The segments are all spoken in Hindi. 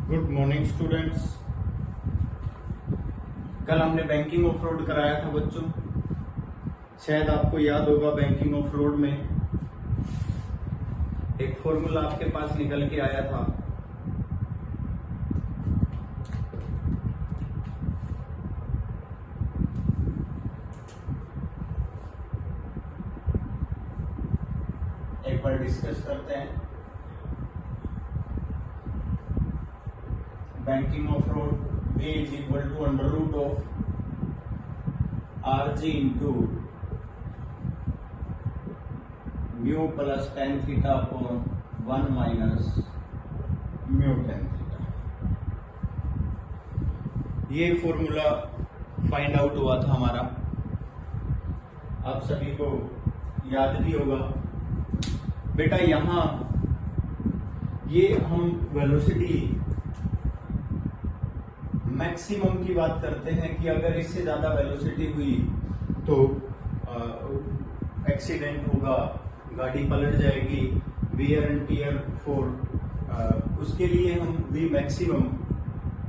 Good morning students. कल हमने बैंकिंग ऑफ रोड कराया था बच्चों। शायद आपको याद होगा, बैंकिंग ऑफ रोड में एक फॉर्मूला आपके पास निकल के आया था। एक बार डिस्कस करते हैं। Banking of road V is equal to under root of RG into mu plus tan theta upon 1 minus mu tan theta। ये फॉर्मूला फाइंड आउट हुआ था हमारा, आप सभी को याद भी होगा। बेटा यहां ये हम वेलोसिटी मैक्सिमम की बात करते हैं कि अगर इससे ज्यादा वेलोसिटी हुई तो एक्सीडेंट होगा, गाड़ी पलट जाएगी, वियर एंड टियर फोर। उसके लिए हम V maximum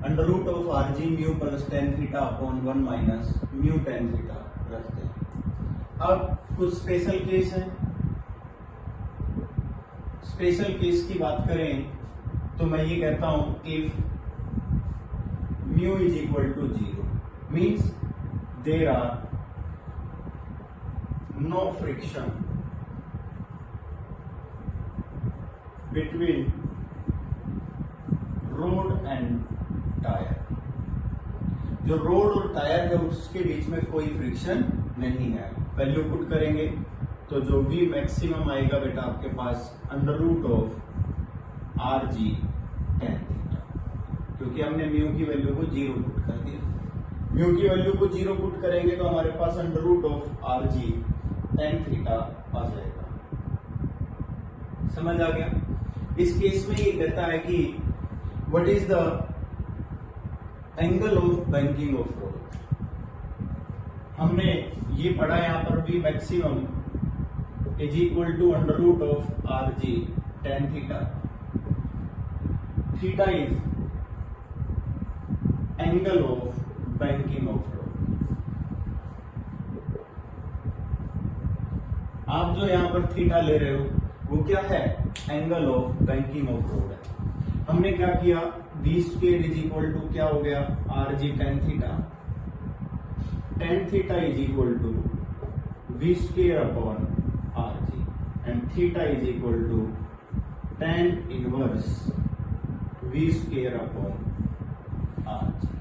under root of R G mu plus tan theta upon 1 minus mu tan theta रखते हैं। अब कुछ स्पेशल केस है। स्पेशल केस की बात करें तो मैं ये कहता हूं if mu is equal to 0 means there are no friction between road and tire। जो रोड और टायर है उसके बीच में कोई फ्रिक्शन नहीं है। वैल्यू पुट करेंगे तो जो V मैक्सिमम आएगा बेटा आपके पास under root of RG tan, क्योंकि हमने म्यू की वैल्यू को 0 पुट कर दिया। म्यू की वैल्यू को 0 पुट करेंगे तो हमारे पास under root of R G tan theta आ जाएगा। समझ आ गया। इस केस में ये कहता है कि what is the angle of banking of road. हमने ये पढ़ा यहां पर भी maximum is equal to under root of R G tan theta. Theta is angle of banking of road. आप जो यहां पर थीटा ले रहे हो वो क्या है? Angle of banking of road है। हमने क्या किया, V square is equal to क्या हो गया, R G tan theta. Tan theta is equal to V square upon R G and theta is equal to tan inverse V square upon R G.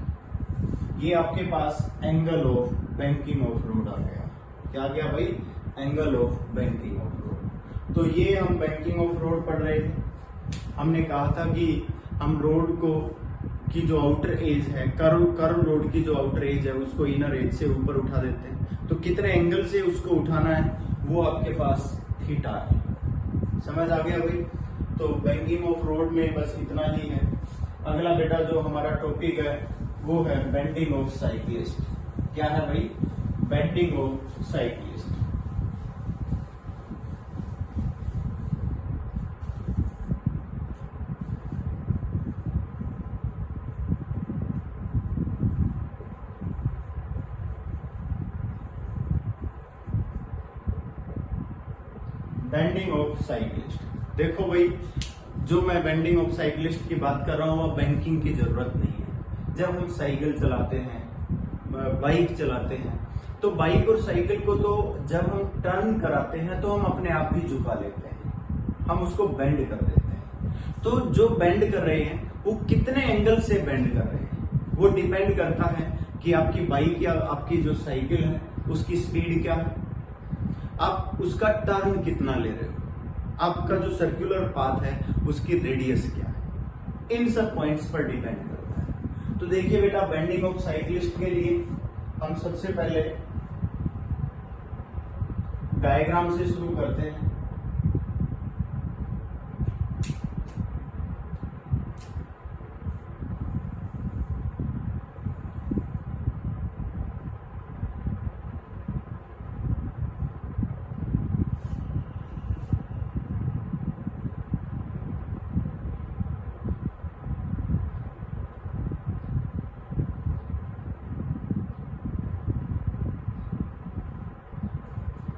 ये आपके पास angle of banking of road आ गया। क्या आ गया भाई? Angle of banking of road. तो ये हम बैंकिंग ऑफ रोड पढ़ रहे थे। हमने कहा था कि हम रोड को की जो आउटर एज है, कर्व रोड की जो आउटर एज है उसको इनर एज से ऊपर उठा देते हैं। तो कितने एंगल से उसको उठाना है वो आपके पास थीटा है। समझ आ गया भाई? तो बैंकिंग ऑफ रोड में बस इतना ही है। अगला बेटा जो हमारा टॉपिक है वो है बेंडिंग ऑफ साइक्लिस्ट। क्या है भाई? Bending of cyclist. Bending of cyclist. देखो भाई, जो मैं बेंडिंग ऑफ साइक्लिस्ट की बात कर रहा हूं वह बैंकिंग की जरूरत नहीं है। जब हम साइकिल चलाते हैं, बाइक चलाते हैं, तो बाइक और साइकिल को तो जब हम टर्न कराते हैं तो हम अपने आप ही झुका लेते हैं, हम उसको बेंड कर देते हैं। तो जो बेंड कर रहे हैं वो कितने एंगल से बेंड कर रहे हैं वो डिपेंड करता है कि आपकी बाइक या आपकी जो साइकिल है उसकी स्पीड क्या है, आप उसका टर्न कितना ले रहे हो, आपका जो सर्कुलर पाथ है उसकी रेडियस क्या है, इन सब पॉइंट्स पर डिपेंड करता है। तो देखिए बेटा, बेंडिंग ऑफ साइक्लिस्ट के लिए हम सबसे पहले डायग्राम से शुरू करते हैं।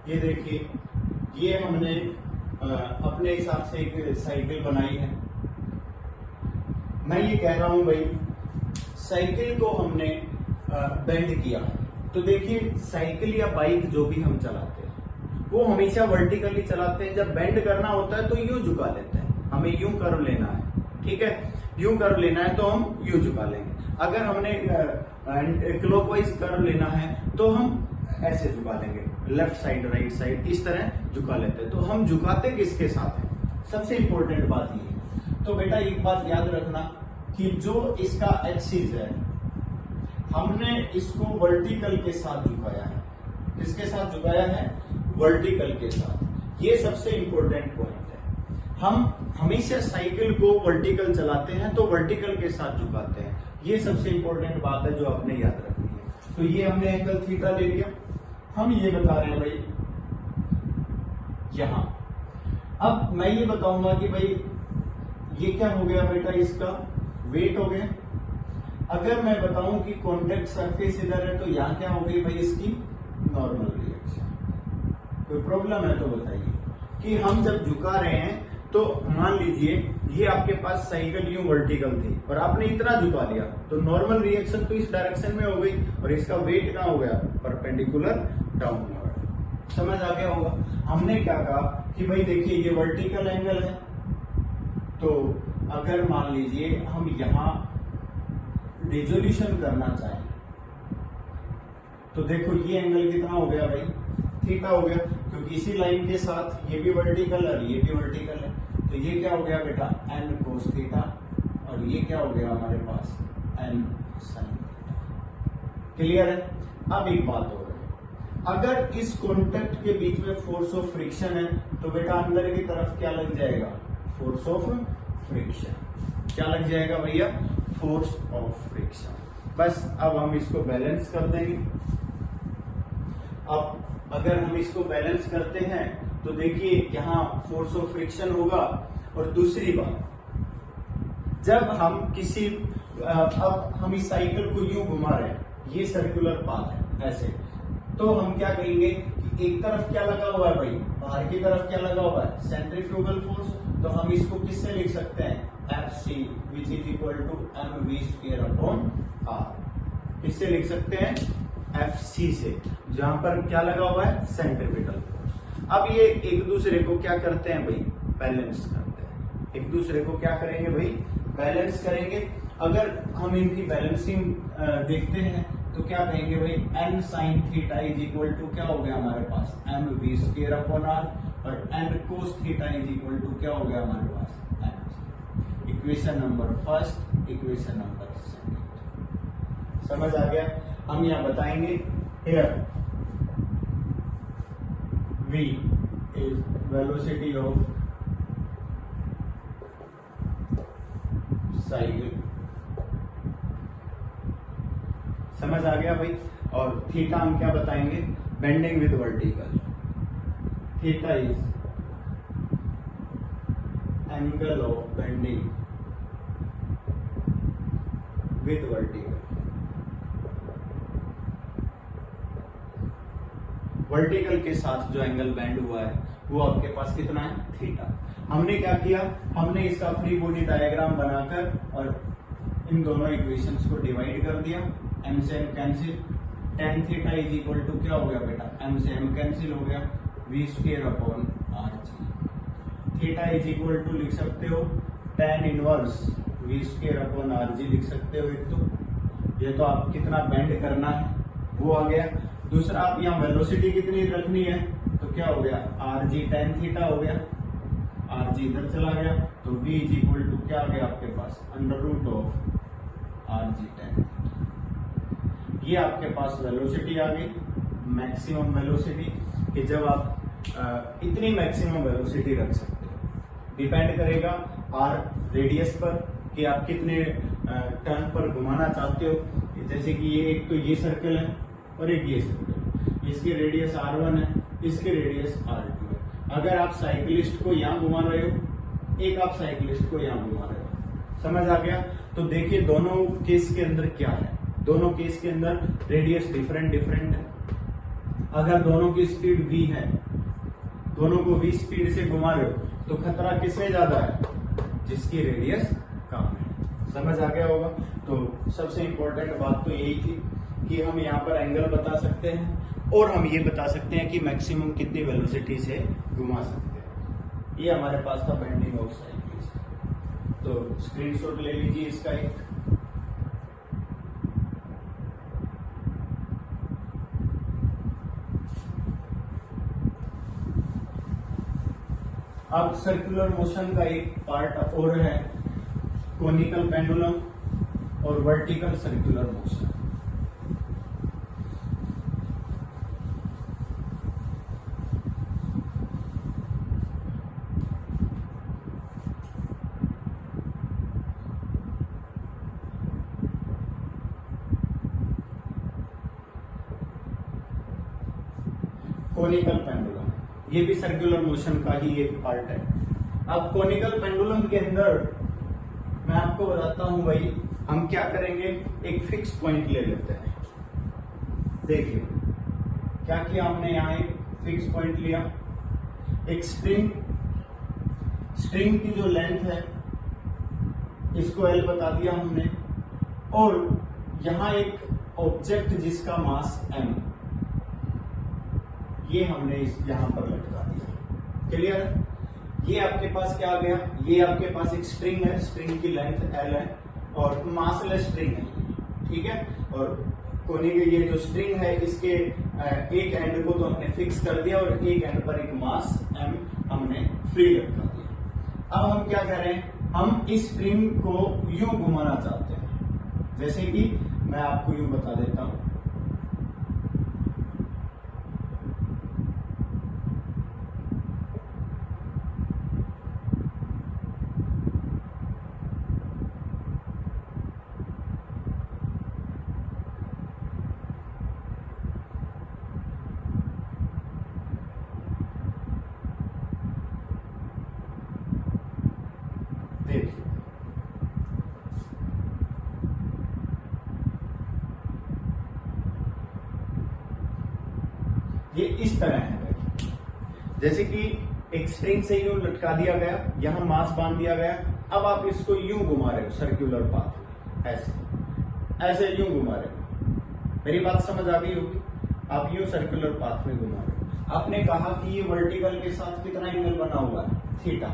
ये देखिए, ये हमने अपने हिसाब से एक साइकिल बनाई है। मैं ये कह रहा हूं भाई, साइकिल को हमने बेंड किया है, तो देखिए साइकिल या बाइक जो भी हम चलाते हैं वो हमेशा वर्टिकली चलाते हैं। जब बेंड करना होता है तो यूं झुका लेते हैं, हमें यूं कर्व लेना है, ठीक है, यूं कर्व लेना है तो हम यूं झुका लेंगे। अगर हमने क्लॉकवाइज कर्व लेना है तो हम ऐसे झुका लेंगे, लेफ्ट साइड राइट साइड इस तरह झुका लेते हैं। तो हम झुकाते किसके साथ है, सबसे इंपॉर्टेंट बात ये है। तो बेटा एक बात याद रखना कि जो इसका एक्सिस है हमने इसको वर्टिकल के साथ झुकाया है। किसके साथ झुकाया है, वर्टिकल के साथ। ये सबसे इंपॉर्टेंट पॉइंट है। हम हमेशा साइकिल को वर्टिकल चलाते हैं तो वर्टिकल के साथ झुकाते हैं। ये सबसे इंपॉर्टेंट बात है जो आपने याद रखनी है। तो ये हमने एंगल थीटा ले लिया। हम ये बता रहे हैं भाई यहां, अब मैं ये बताऊंगा कि भाई ये क्या हो गया बेटा, इसका वेट हो गया। अगर मैं बताऊं कि कॉन्टेक्ट सरफेस इधर है तो यहां क्या हो गई भाई, इसकी नॉर्मल रिएक्शन। कोई प्रॉब्लम है तो बताइए कि हम जब झुका रहे हैं तो मान लीजिए ये आपके पास साइकिल यूं वर्टिकल थी और आपने इतना झुका लिया तो नॉर्मल रिएक्शन तो इस डायरेक्शन में हो गई और इसका वेट कहां हो गया, परपेंडिकुलर डाउनवर्ड। समझ आ गया होगा। हमने क्या कहा कि भाई देखिए ये वर्टिकल एंगल है, तो अगर मान लीजिए हम यहां रिजोल्यूशन करना चाहें तो देखो ये एंगल कितना हो गया भाई, थीटा हो गया, क्योंकि इसी लाइन के साथ ये भी वर्टिकल है और ये भी वर्टिकल है। तो ये क्या हो गया बेटा, एन कोस थीटा, और ये क्या हो गया हमारे पास, एन साइन थीटा। क्लियर है। अब एक बात हो गई, अगर इस कॉन्टेक्ट के बीच में फोर्स ऑफ फ्रिक्शन है तो बेटा अंदर की तरफ क्या लग जाएगा, फोर्स ऑफ फ्रिक्शन। क्या लग जाएगा भैया, फोर्स ऑफ फ्रिक्शन। बस अब हम इसको बैलेंस कर देंगे। अब अगर हम इसको बैलेंस करते हैं तो देखिए यहां फोर्स ऑफ फ्रिक्शन होगा। और दूसरी बात, जब हम किसी अब हम इस साइकिल को यूं घुमा रहे हैं, ये सर्कुलर पाथ है ऐसे, तो हम क्या कहेंगे कि एक तरफ क्या लगा हुआ है भाई, बाहर की तरफ क्या लगा हुआ है, सेंट्रीफ्यूगल फोर्स। तो हम इसको किससे लिख सकते हैं, Fc which is equal to mv square upon r। किससे लिख सकते हैं, Fc से, जहां पर क्या लगा हुआ है, सेंट्रीपिटल फोर्स। अब ये एक दूसरे को क्या करते हैं भाई, बैलेंस करते हैं। एक दूसरे को क्या करेंगे भाई, बैलेंस करेंगे। अगर हम इनकी बैलेंसिंग देखते हैं तो क्या कहेंगे भाई, N sine theta is equal to क्या हो गया हमारे पास, M V square upon R, और N cos theta is equal to क्या हो गया हमारे पास, N. Equation number first, equation number second. समझ आ गया। हम यहां बताएंगे, here v is velocity of cycle. समझ आ गया भाई। और थीटा हम क्या बताएंगे, bending with vertical. Theta is angle of bending with vertical. Vertical के साथ जो एंगल बेंड हुआ है वो आपके पास कितना है, थीटा। हमने क्या किया, हमने इसका फ्री बॉडी डायग्राम बनाकर और इन दोनों इक्वेशंस को डिवाइड कर दिया। एम से M cancel, tan theta is equal to क्या हो गया बेटा, एम से एम कैंसिल हो गया, V square upon R G. Theta is equal to लिख सकते हो tan inverse V square upon R G लिख सकते हो। एक तो ये तो आप कितना बेंड करना है वो आ गया। दूसरा आप यहाँ वेलोसिटी कितनी रखनी है, तो क्या हो गया, आर जी टेन थीटा हो गया, आर जी इधर चला गया, तो v इज इक्वल टू क्या आ गया आपके पास, under root of R G tan. ये आपके पास वेलोसिटी आ गई, मैक्सिमम वेलोसिटी, कि जब आप इतनी मैक्सिमम वेलोसिटी रख सकते हो। डिपेंड करेगा आर रेडियस पर कि आप कितने टर्न पर घुमाना चाहते हो। जैसे कि ये एक तो ये सर्कल है और एक ये सर्कल, इसकी रेडियस r1 है, इसकी रेडियस r2 है। अगर आप साइकिलिस्ट को यहाँ घुमा रहे हो, एक आप साइकिलिस्ट को यहाँ घुमा रहे हो। समझ आ गया। तो देखिए दोनों केस के अंदर क्या है, दोनों केस के अंदर रेडियस डिफरेंट डिफरेंट है। अगर दोनों की स्पीड v है, दोनों को v स्पीड से घुमा रहे हो, तो खतरा किसमें ज्यादा है? जिसकी रेडियस कम है। समझ आ गया होगा। तो सबसे इंपॉर्टेंट बात तो यही थी कि हम यहाँ पर एंगल बता सकते हैं और हम ये बता सकते हैं कि मैक्सिमम कितनी वेलोसिटी से घुमा सकते हैं। ये हमारे पास था बेंडिंग ऑफ साइकिल। तो स्क्रीनशॉट ले लीजिए इसका एक। अब सर्कुलर मोशन का एक पार्ट और है, कोनिकल पेंडुलम और vertical circular motion. Conical pendulum, ये भी सर्कुलर मोशन का ही एक पार्ट है। अब कोनिकल पेंडुलम के अंदर मैं आपको बताता हूं भाई, हम क्या करेंगे, एक फिक्स पॉइंट ले लेते हैं। देखिए क्या किया हमने, यहाँ एक फिक्स पॉइंट लिया, एक स्ट्रिंग की जो लेंथ है इसको L बता दिया हमने, और यहाँ एक ऑब्जेक्ट जिसका मास M, ये हमने यहां पर लटका दिया। क्लियर? ये आपके पास क्या आ गया, ये आपके पास एक स्ट्रिंग है, स्ट्रिंग की लेंथ L है और मासलेस स्ट्रिंग है, ठीक है। और कोनी की ये जो स्ट्रिंग है इसके एक एंड को तो हमने फिक्स कर दिया और एक एंड पर एक मास M हमने फ्री लटका दिया। अब हम क्या कर रहे हैं, हम इस स्ट्रिंग को यूं घुमाना चाहते हैं, जैसे कि मैं आपको यूं बता देता हूं। देखिए ये इस तरह है भाई, जैसे कि एक स्ट्रिंग से यूं लटका दिया गया, यहां मास बांध दिया गया। अब आप इसको यूं घुमा रहे हो सर्कुलर पाथ में, ऐसे ऐसे यूं घुमा रहे हो। मेरी बात समझ आ गई होगी। आप यूं सर्कुलर पाथ में घुमा रहे हो। आपने कहा कि ये वर्टिकल के साथ कितना एंगल बना हुआ है, थीटा।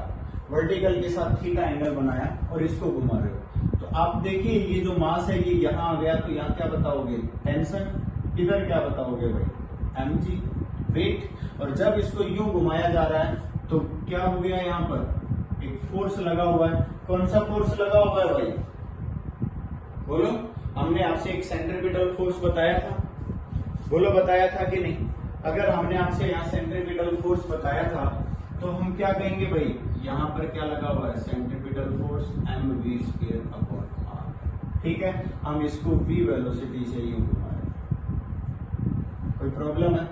वर्टिकल के साथ थीटा एंगल बनाया और इसको घुमा रहे हो। तो आप देखिए ये जो मास है ये यहाँ आ गया, तो यहाँ क्या बताओगे, टेंशन। इधर क्या बताओगे भाई, mg, वेट। और जब इसको यूं घुमाया जा रहा है तो क्या हो गया, यहाँ पर एक फोर्स लगा हुआ है। कौन सा फोर्स लगा हुआ है भाई, बोलो। हमने आपसे एक सेंट्रीपिटल फोर्स बताया था, बोलो बताया था कि नहीं। अगर हमने आपसे यहाँ सेंट्रीपिटल फोर्स बताया था तो हम क्या कहेंगे भाई, यहाँ पर क्या लगा हुआ है, सेंट्रीपिटल फोर्स mv²/r। ठीक है, हम इसको v वेलोसिटी से यूं घुमा रहे हैं। कोई प्रॉब्लम है?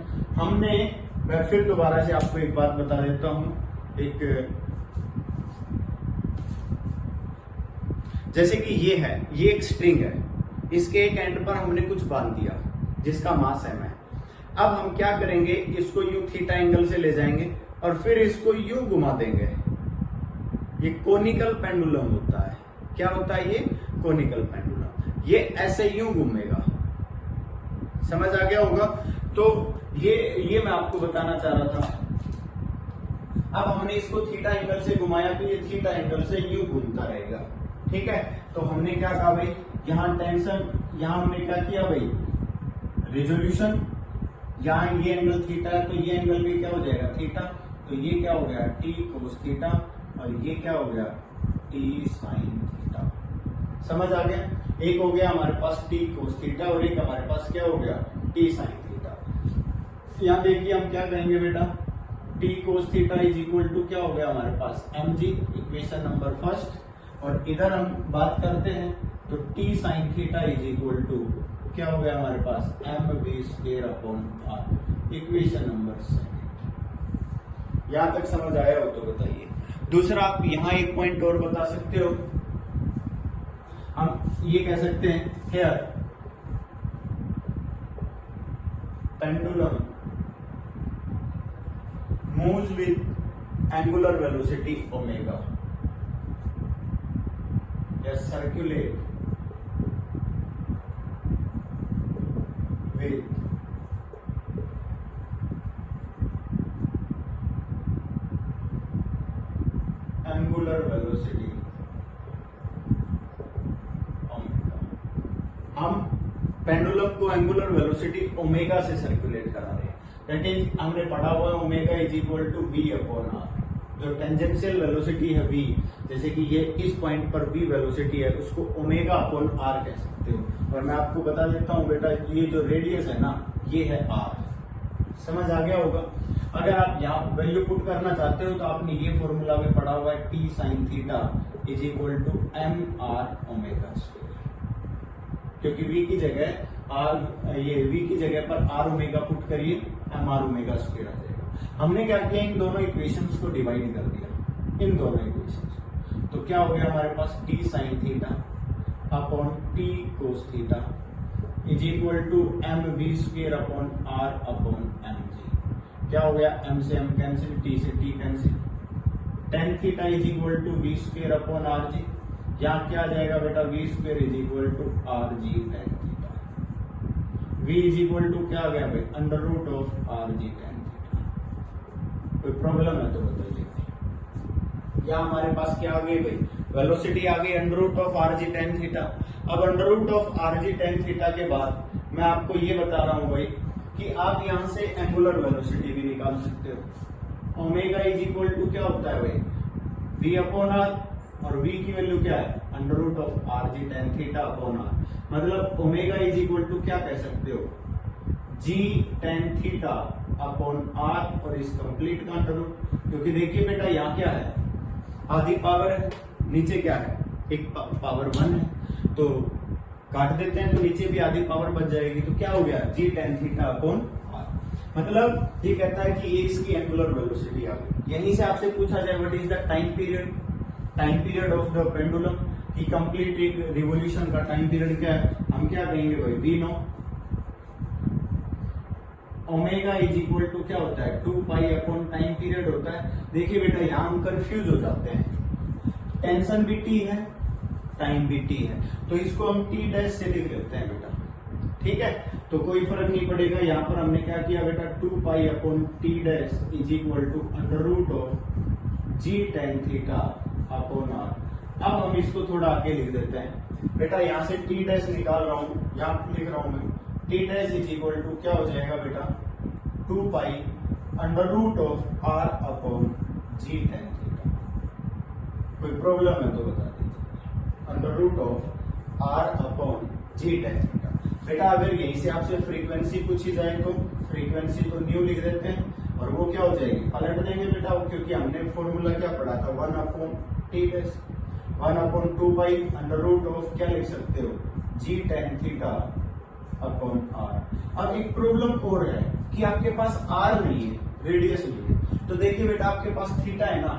मैं फिर दोबारा से आपको एक बात बता देता हूं। जैसे कि ये एक स्ट्रिंग है, इसके एक एंड पर हमने कुछ बांध दिया जिसका मास m है। अब हम क्या करेंगे, इसको यूं थीटा एंगल से ले जाएंगे और फिर इसको यूं घुमा देंगे। ये कोनिकल पेंडुलम होता है। क्या होता है ये, कोनिकल पेंडुलम। ये ऐसे यूं घूमेगा, समझ आ गया होगा। तो ये मैं आपको बताना चाह रहा था। अब हमने इसको थीटा एंगल से घुमाया तो ये थीटा एंगल से यूं घूमता रहेगा, ठीक है। तो हमने क्या कहा भाई, यहां टेंशन, यहां हमने क्या किया भाई, रेजोल्यूशन। यहां ये एंगल थीटा है तो ये एंगल भी क्या हो जाएगा, थीटा। तो ये क्या हो गया, टी कोस थीटा, और ये क्या हो गया, टी साइन थीटा। समझ आ गया। एक हो गया हमारे पास टी कोस थीटा और एक हमारे पास क्या हो गया, टी साइन थीटा। यहां देखिए हम क्या कहेंगे बेटा, T cos theta is equal to क्या हो गया हमारे पास, mg, इक्वेशन नंबर फर्स्ट। और इधर हम बात करते हैं तो T sine theta is equal to क्या हो गया हमारे पास, mv²/r, इक्वेशन नंबर सेकंड। यहां तक समझ आया हो तो बताइए। दूसरा, आप यहां एक पॉइंट और बता सकते हो। हम ये कह सकते हैं, here pendulum moves with angular velocity omega या circulate with angular velocity omega. हम पेंडुलम को एंगुलर वेलोसिटी ओमेगा से सर्कुलेट करा रहे हैं। दैट इज हमने पढ़ा हुआ है omega is equal to V upon R. जो टेंजेंशियल वेलोसिटी है वी, जैसे कि ये इस पॉइंट पर वी वेलोसिटी है, उसको ओमेगा अपॉन आर कह सकते हो। और मैं आपको बता देता हूं बेटा, ये जो रेडियस है ना, ये है आर। समझ आ गया होगा। अगर आप यहाँ वैल्यू पुट करना चाहते हो तो आपने ये फॉर्मूला में पढ़ा हुआ है T sine theta is equal to M R omega square, क्योंकि v की जगह आर, ये v की जगह पर आर ओमेगा पुट करिए, एम आर ओमेगा स्क्वायर आ जाएगा। हमने क्या किया, इन दोनों इक्वेशंस को डिवाइड कर दिया, इन दोनों इक्वेशंस को। तो क्या हो गया हमारे पास, T sine theta upon T cos theta is equal to M V square upon R upon M G. क्या हो गया, एम से एम कैंसिल, टी से T cancel, tan theta is equal to V square upon R G. यहाँ क्या आ जाएगा बेटा, V square is equal to R G tan theta. V is equal to क्या आ गया भाई, under root of R G tan theta. कोई प्रॉब्लम है तो बताइए। या हमारे पास क्या आ गई भाई, वेलोसिटी आ गई under root of R G tan theta. अब under root of R G tan theta के बाद मैं आपको ये बता रहा हूं भाई कि आप यहां से एंगुलर वेलोसिटी भी निकाल सकते हो। ओमेगा इज इक्वल टू क्या होता है भाई, वी अपॉन आर, और v की वैल्यू क्या है, under root of R G tan theta upon R. मतलब ओमेगा इज इक्वल टू क्या कह सकते हो, G tan theta upon R, और इस कंप्लीट का अंडर रूट। क्योंकि देखिए बेटा यहाँ क्या है, आधी पावर है, नीचे क्या है, एक पावर 1 है, तो काट देते हैं तो नीचे भी आधी पावर बच जाएगी। तो क्या हो गया, जी टेन थीटा अपॉन आर। मतलब ये कहता है कि ये इसकी एंगुलर वेलोसिटी आ गई। यहीं से आपसे पूछा जाए what is the time period of the pendulum, की कंप्लीट एक रिवोल्यूशन का टाइम पीरियड क्या है, हम क्या कहेंगे भाई, we know. Omega is equal to क्या होता है, 2 पाई अपॉन टाइम पीरियड होता है। देखिए बेटा यहाँ हम कंफ्यूज हो जाते हैं, टेंशन भी टी है, टाइम भी टी है, तो इसको हम टी डैश से लिख लेते हैं बेटा, ठीक है। तो कोई फर्क नहीं पड़ेगा। यहाँ पर हमने क्या किया बेटा, 2 pi upon T dash is equal to under root of G tan theta upon R. अब हम इसको थोड़ा आगे लिख देते हैं बेटा, यहाँ से टी डैश निकाल रहा हूँ, यहाँ लिख रहा हूँ मैं, T dash is equal to क्या हो जाएगा बेटा, 2 pi under root of R upon G tan theta. कोई प्रॉब्लम है तो बता दीजिए, under root of R upon G tan theta. बेटा अगर यहीं से आपसे फ्रीक्वेंसी पूछी जाए तो फ्रीक्वेंसी तो न्यू लिख देते हैं, और वो क्या हो जाएगी, पलट देंगे बेटा, क्योंकि हमने फॉर्मूला क्या पढ़ा था, 1 upon T dash, 1 upon 2 pi under root of क्या लिख सकते हो, G tan theta upon R. अब एक प्रॉब्लम और है कि आपके पास आर नहीं है, रेडियस नहीं है। तो देखिए बेटा आपके पास थीटा है ना,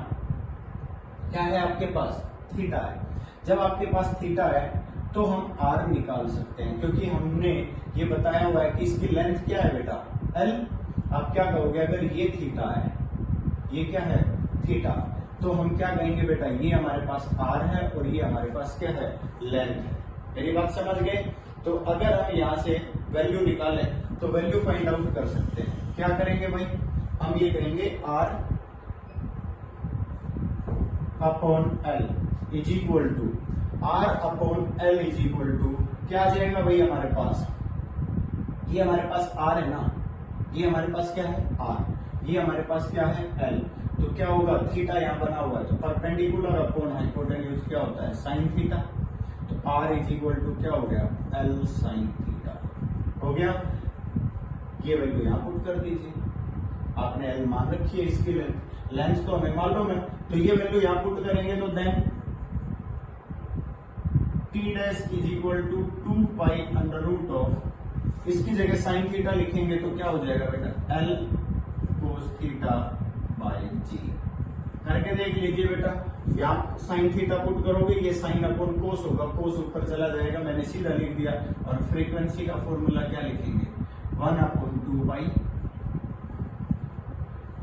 क्या है आपके पास, थीटा है। जब आपके पास थीटा है तो हम आर निकाल सकते हैं, क्योंकि हमने ये बताया हुआ है कि इसकी लेंथ क्या है बेटा, एल। आप क्या कहोगे, अगर ये थीटा है, ये क्या है थीटा, तो हम क्या कहेंगे बेटा, ये हमारे पास आर है और ये हमारे पास क्या है, लेंथ है। मेरी बात समझ गए। तो अगर हम यहाँ से वैल्यू निकालें तो वैल्यू फाइंड आउट कर सकते हैं। क्या करेंगे भाई, हम ये करेंगे R upon L is equal to, R upon L is equal to क्या आ जाएगा भाई हमारे पास, ये हमारे पास आर है ना, ये हमारे पास क्या है आर, ये हमारे पास क्या है एल। तो क्या होगा, थीटा यहाँ बना हुआ है, तो परपेंडिकुलर अपॉन हाइपोटेन्यूज क्या होता है, साइन थीटा। तो आर इज इक्वल टू क्या हो गया, एल साइन थीटा हो गया। ये वैल्यू यहाँ पुट कर दीजिए, आपने एल मान रखी है, इसकी लेंथ तो हमें मालूम है, तो ये वैल्यू यहाँ पुट करेंगे तो then T dash is equal to 2 pi under root of, इसकी जगह साइन थीटा लिखेंगे तो क्या हो जाएगा बेटा, एल कोस थीटा बाई जी। करके देख लीजिए बेटा, यहाँ साइन थीटा पुट करोगे, ये साइन अपॉन कोस होगा, कोस ऊपर चला जाएगा, मैंने सीधा लिख दिया। और फ्रीक्वेंसी का फॉर्मूला क्या लिखेंगे, 1 upon 2 pi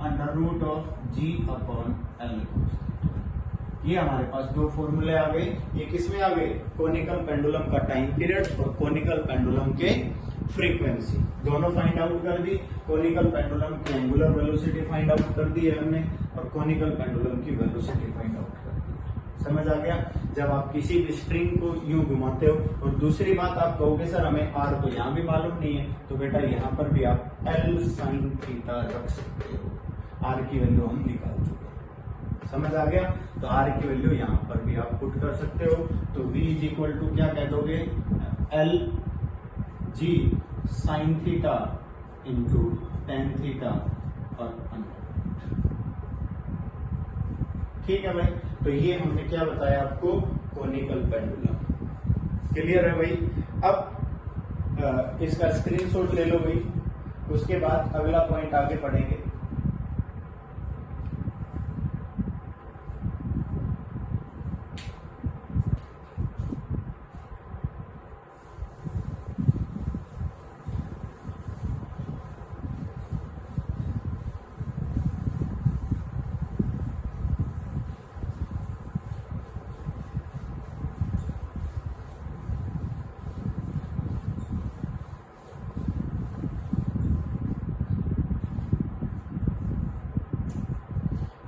under root of G upon L cos theta. ये हमारे पास दो फॉर्मूले आ गए। ये किसमें आ गए? कोनिकल पेंडुलम का टाइम पीरियड और कोनिकल पेंडुलम के फ्रीक्वेंसी दोनों फाइंड आउट कर दी। कोनिकल पेंडुलम की एंगुलर वेलोसिटी फाइंड आउट कर दी है हमने और कोनिकल पेंडुलम की वेलोसिटी फाइंड आउट कर दी। समझ आ गया? जब आप किसी भी स्ट्रिंग को यूं घुमाते हो और दूसरी बात आप कहोगे सर हमें आर तो यहाँ भी मालूम नहीं है, तो बेटा यहाँ पर भी आप एल साइन थीटा रख सकते हो। आर की वैल्यू हम निकाल चुके हैं। समझ आ गया? तो आर की वैल्यू यहाँ पर भी आप पुट कर सकते हो। तो v इज इक्वल टू क्या कह दोगे? L G sine theta into tan theta और ठीक है भाई। तो ये हमने क्या बताया आपको? Conical pendulum. क्लियर है भाई? अब इसका स्क्रीनशॉट ले लो भाई। उसके बाद अगला पॉइंट आगे पढ़ेंगे।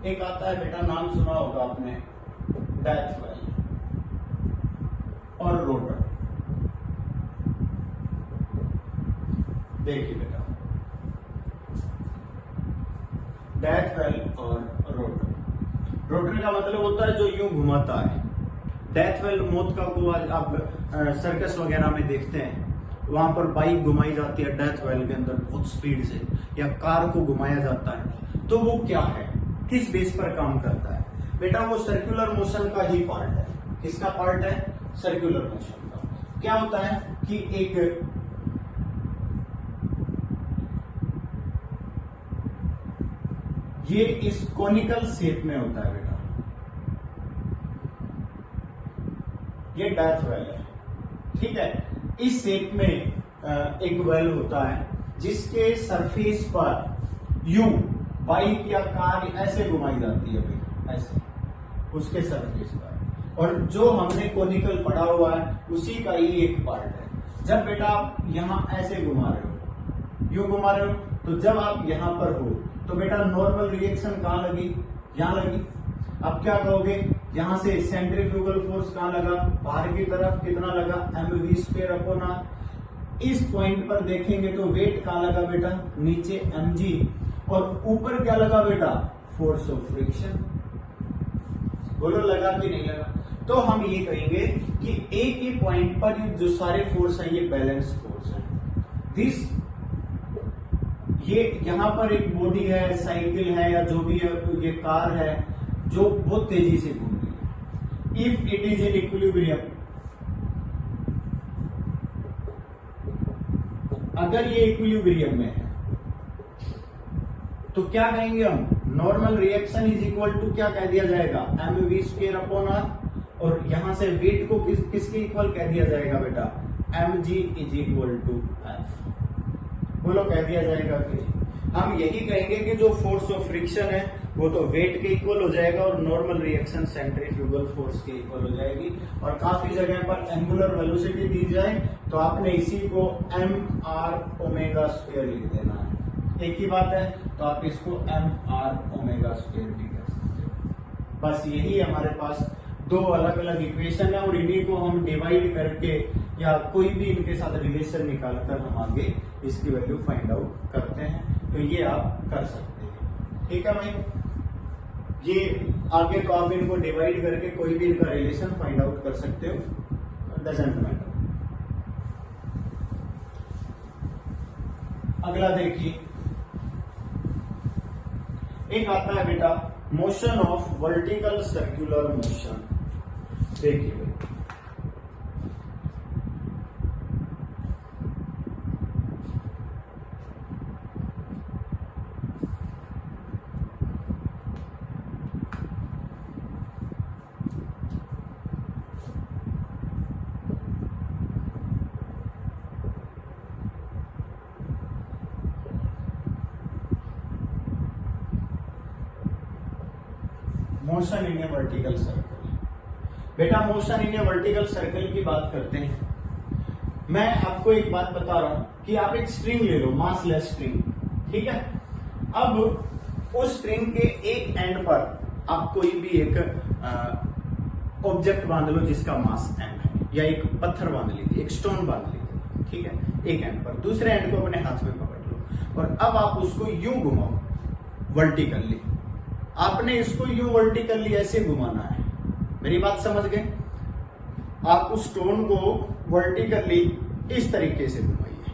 एक आता है बेटा, नाम सुना होगा आपने, डैथवेल और रोटर। देखिए बेटा, डैथवेल और रोटर। रोटर का मतलब होता है जो यूं घुमाता है। डैथवेल मौत का कुआं आप सर्कस वगैरह में देखते हैं, वहां पर बाइक घुमाई जाती है डैथवेल के अंदर बहुत स्पीड से, या कार को घुमाया जाता है। तो वो क्या है, किस बेस पर काम करता है? बेटा वो सर्कुलर मोशन का ही पार्ट है। किसका पार्ट है? सर्कुलर मोशन का। क्या होता है कि एक ये इस कोनिकल शेप में होता है बेटा, ये डैथवेल है, ठीक है। इस शेप में एक वेल होता है जिसके सरफेस पर यूं बाइक या कार ऐसे घुमाई जाती है भाई, ऐसे उसके सरफेस पर, और जो हमने कोनिकल पढ़ा हुआ है उसी का ही एक पार्ट है। जब बेटा आप यहां ऐसे घुमा रहे हो, यूं घुमा रहे हो, तो जब आप यहां पर हो तो बेटा नॉर्मल रिएक्शन कहां लगी? यहां लगी। अब क्या कहोगे? यहां से सेंट्रीफ्यूगल फोर्स कहां लगा? बाहर की तरफ। कितना लगा? mv²/r। इस पॉइंट पर देखेंगे तो वेट कहां लगा बेटा? नीचे mg, और ऊपर क्या लगा बेटा? Force of friction. बोलो लगा कि नहीं लगा? तो हम ये कहेंगे कि एक ही पॉइंट पर जो सारे फोर्स हैं ये बैलेंस फोर्स है। दिस ये यहां पर एक बॉडी है, साइकिल है या जो भी है, ये कार है जो बहुत तेजी से घूम रही है। If it is in equilibrium, अगर ये इक्विलिब्रियम में है तो क्या कहेंगे हम? Normal reaction is equal to क्या कह दिया जाएगा? mv²/r, और यहां से वेट को किसके इक्वल कह दिया जाएगा बेटा? mg is equal to f। बोलो कह दिया जाएगा कि हम यही कहेंगे कि जो फोर्स ऑफ फ्रिक्शन है वो तो वेट के इक्वल हो जाएगा और नॉर्मल रिएक्शन सेंट्रीफ्यूगल फोर्स के इक्वल हो जाएगी। और काफी जगह पर एंगुलर वेलोसिटी दी जाए तो आपने इसी को mr⍵² लिख देना है। एक ही बात है, तो आप इसको mr⍵² भी कह सकते हो। बस यही हमारे पास दो अलग अलग इक्वेशन है और इन्हीं को हम डिवाइड करके या कोई भी इनके साथ रिलेशन निकालकर हम आगे इसकी वैल्यू फाइंड आउट करते हैं। तो ये आप कर सकते हैं, ठीक है भाई। ये आगे तो आप इनको डिवाइड करके कोई भी इनका रिलेशन फाइंड आउट कर सकते हो, डजंट मैटर। अगला देखिए, एक आता है बेटा motion of vertical circular motion. देखिए भाई, motion in a vertical circle. बेटा motion in a vertical circle की बात करते हैं। मैं आपको एक बात बता रहा हूं कि आप एक स्ट्रिंग ले लो, मासलेस स्ट्रिंग, ठीक है। अब उस स्ट्रिंग के एक एंड पर आप कोई भी एक ऑब्जेक्ट बांध लो जिसका मास m है, या एक पत्थर बांध लीजिए, एक स्टोन बांध लीजिए, ठीक है, एक एंड पर। दूसरे एंड को अपने हाथ में पकड़ लो और अब आप उसको यूं घुमाओ वर्टिकली। आपने इसको यूं वर्टिकली ऐसे घुमाना है, मेरी बात समझ गए। आप उस स्टोन को वर्टिकली इस तरीके से घुमाइए,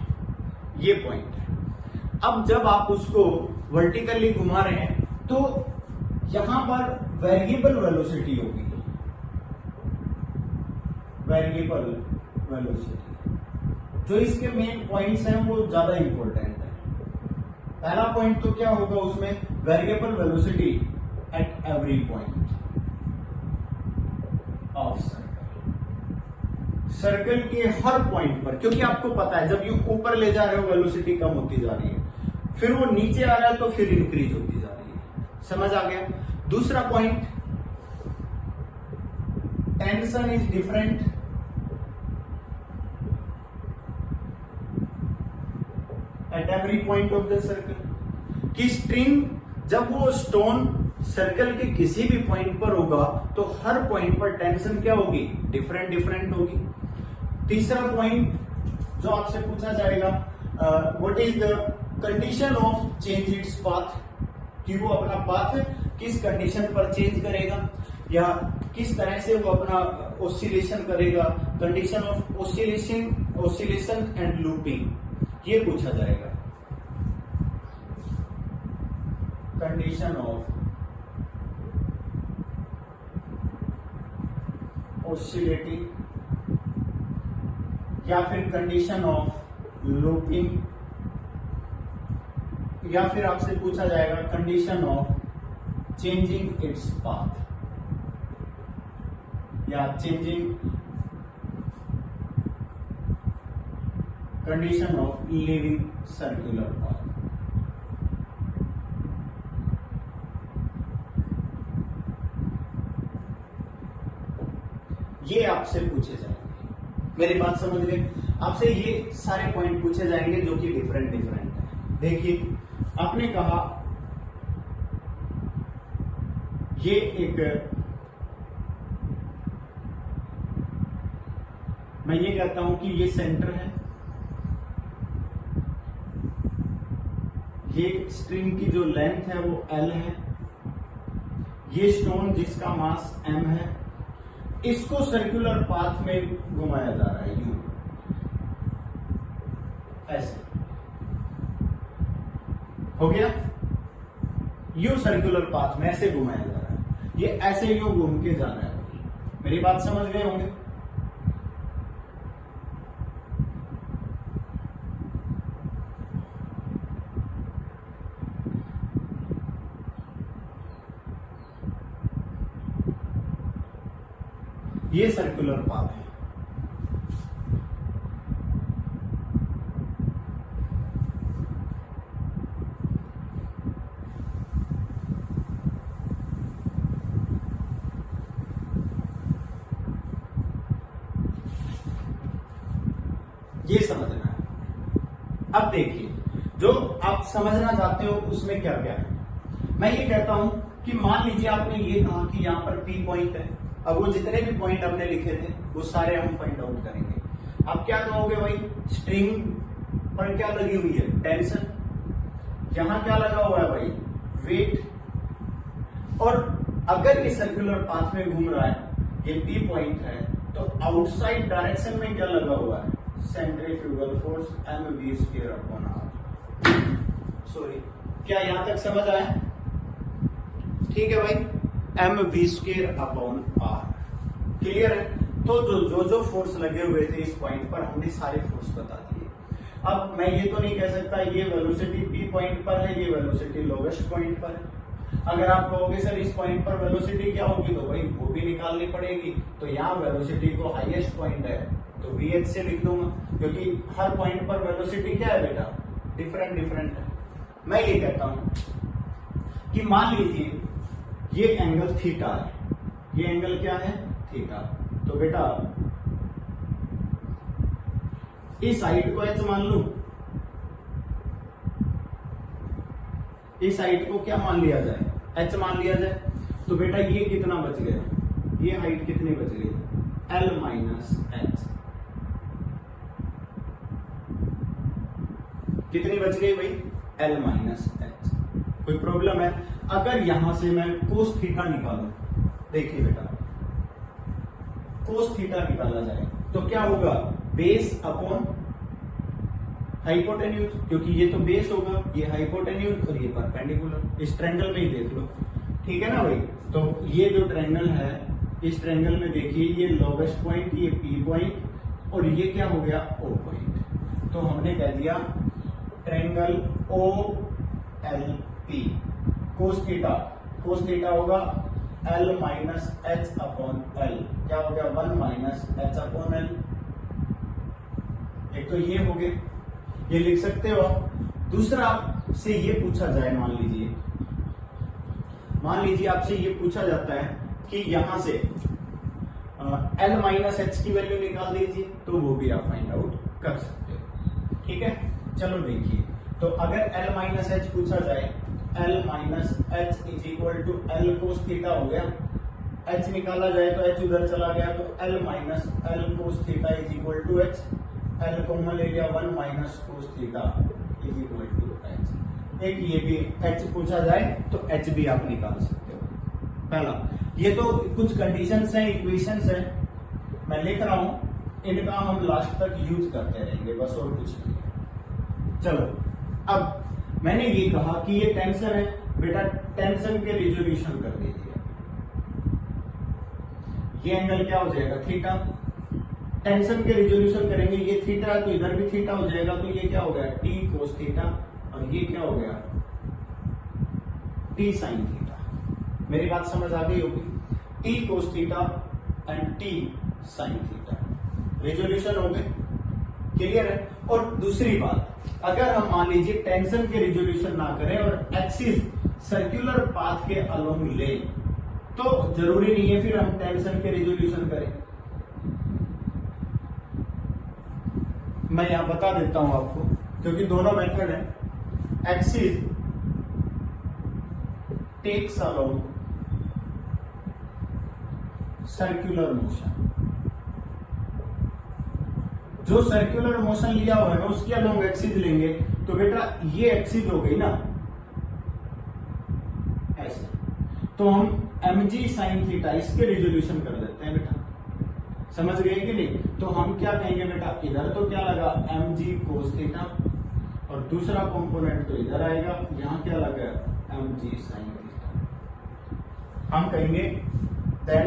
ये पॉइंट है। अब जब आप उसको वर्टिकली घुमा रहे हैं तो यहां पर वेरिएबल वेलोसिटी होगी, वेरिएबल वेलोसिटी। जो इसके मेन पॉइंट्स हैं वो ज्यादा इंपॉर्टेंट है। पहला पॉइंट तो क्या होगा उसमें, variable velocity at every point of circle. Circle के हर पॉइंट पर, क्योंकि आपको पता है जब यू ऊपर ले जा रहे हो वेलोसिटी कम होती जा रही है, फिर वो नीचे आ रहा है तो फिर इंक्रीज होती जा रही है। समझ आ गया। दूसरा point, tension is different at every point of the circle. कि स्ट्रिंग जब वो स्टोन सर्कल के किसी भी पॉइंट पर होगा तो हर पॉइंट पर टेंशन क्या होगी, डिफरेंट डिफरेंट होगी। तीसरा पॉइंट जो आपसे पूछा जाएगा, what is the condition of change its path, कि वो अपना पाथ किस कंडीशन पर चेंज करेगा या किस तरह से वो अपना ऑसिलेशन करेगा। Condition of oscillation and looping, ये पूछा जाएगा। कंडीशन ऑफ ऑसिलेटिंग या फिर कंडीशन ऑफ लूपिंग, या फिर आपसे पूछा जाएगा condition of changing its path या changing condition of leaving circular path. ये आपसे पूछे जाएंगे, मेरी बात समझ गए। आपसे ये सारे पॉइंट पूछे जाएंगे जो कि डिफरेंट डिफरेंट है। देखिए आपने कहा ये एक, मैं ये कहता हूं कि ये सेंटर है, ये स्ट्रिंग की जो लेंथ है वो L है, ये स्टोन जिसका मास M है, इसको सर्कुलर पाथ में घुमाया जा रहा है यूं, ऐसे हो गया। यू सर्कुलर पाथ में ऐसे घुमाया जा रहा है, ये ऐसे यूं घूम के जा रहा है। मेरी बात समझ गए होंगे। ये सर्कुलर पाथ है। ये समझना है। अब देखिए जो आप समझना चाहते हो उसमें क्या क्या है। मैं ये कहता हूं कि मान लीजिए आपने ये कहा कि यहां पर P पॉइंट है। अब वो जितने भी पॉइंट हमने लिखे थे वो सारे हम फाइंड आउट करेंगे। अब क्या कहोगे भाई, स्ट्रिंग पर क्या लगी हुई है, टेंशन। यहां क्या लगा हुआ है भाई, वेट। और अगर ये सर्कुलर पाथ में घूम रहा है, ये P पॉइंट है, तो आउटसाइड डायरेक्शन में क्या लगा हुआ है, सेंट्रीफ्यूगल फोर्स mv²/r। सॉरी, क्या यहां तक समझ आया? ठीक है भाई, mv²/r क्लियर है। तो जो फोर्स लगे हुए थे इस पॉइंट पर हमने सारे फोर्स बता दिए। अब मैं ये तो नहीं कह सकता ये वेलोसिटी P पॉइंट पर है, ये वेलोसिटी लोवेस्ट पॉइंट पर है। अगर आप कहोगे सर इस पॉइंट पर वेलोसिटी क्या होगी, तो भाई वो भी निकालनी पड़ेगी। तो यहाँ वेलोसिटी को हाईएस्ट पॉइंट है तो VH से लिख दूंगा, क्योंकि हर पॉइंट पर वेलोसिटी क्या है बेटा, डिफरेंट डिफरेंट है। मैं ये कहता हूं कि मान लीजिए ये एंगल थीटा है, ये एंगल क्या है, थीटा। तो बेटा इस हाइट को h मान लू, इस हाइट को क्या मान लिया जाए, h मान लिया जाए। तो बेटा ये कितना बच गया, ये हाइट कितनी बच गई, l माइनस h। कितनी बच गई भाई, l माइनस h। कोई प्रॉब्लम है? अगर यहां से मैं कोस थीटा निकालूं, देखिए बेटा कोस थीटा निकाला जाए तो क्या होगा, बेस अपॉन हाइपोटेन्यूज, क्योंकि ये तो बेस होगा, ये हाइपोटेन्यूज और ये परपेंडिकुलर। इस ट्रायंगल में ही देख लो, ठीक है ना भाई। तो ये जो ट्रायंगल है, इस ट्रायंगल में देखिए ये लोवेस्ट पॉइंट, ये पी पॉइंट और ये क्या हो गया, ओ पॉइंट। तो हमने कह दिया triangle O L P cos theta होगा L minus H upon L, क्या हो गया 1 माइनस एच अपॉन एल। एक तो ये हो गया, ये लिख सकते हो आप। दूसरा आपसे ये पूछा जाए, मान लीजिए आपसे ये पूछा जाता है कि यहां से एल माइनस एच की वैल्यू निकाल दीजिए, तो वो भी आप फाइंड आउट कर सकते हो, ठीक है। चलो देखिए, तो अगर एल माइनस एच पूछा जाए, L minus H is equal to L cos theta हो गया, एच निकाला जाए तो एच उधर चला गया, तो L minus L cos theta is equal to H, L common ले लिया 1 minus cos theta is equal to H. एक ये भी एच पूछा जाए तो एच भी आप निकाल सकते हो। पहला, ये तो कुछ कंडीशंस हैं, इक्वेशंस हैं, मैं लिख रहा हूं, इनका हम लास्ट तक यूज करते रहेंगे, बस और कुछ नहीं है। चलो, अब मैंने ये कहा कि ये टेंशन है, बेटा टेंशन के रिजोल्यूशन कर दीजिए। ये एंगल क्या हो जाएगा, थीटा। टेंशन के रिजोल्यूशन करेंगे, ये थीटा है तो इधर भी थीटा हो जाएगा, तो ये क्या हो गया, टी कोस थीटा, और ये क्या हो गया, टी साइन थीटा। मेरी बात समझ आ गई होगी, T cos theta and T sine theta, resolution हो गए, क्लियर है। और दूसरी बात, अगर हम मान लीजिए टेंशन के रिजोल्यूशन ना करें और एक्सिस सर्कुलर पाथ के अलोंग ले, तो जरूरी नहीं है फिर हम टेंशन के रिजोल्यूशन करें। मैं यहां बता देता हूं आपको, क्योंकि दोनों मेथड है। Axis takes along circular motion, जो सर्कुलर मोशन लिया हुआ है ना उसकी अलोंग एक्सिस लेंगे, तो बेटा ये एक्सिस हो गई ना ऐसे, तो हम mg sin थीटा इसके रिजोल्यूशन कर देते हैं बेटा, समझ गए कि नहीं। तो हम क्या कहेंगे बेटा, इधर तो क्या लगा mg cos थीटा, और दूसरा कंपोनेंट तो इधर आएगा, यहां क्या लगा mg sin थीटा। हम कहेंगे then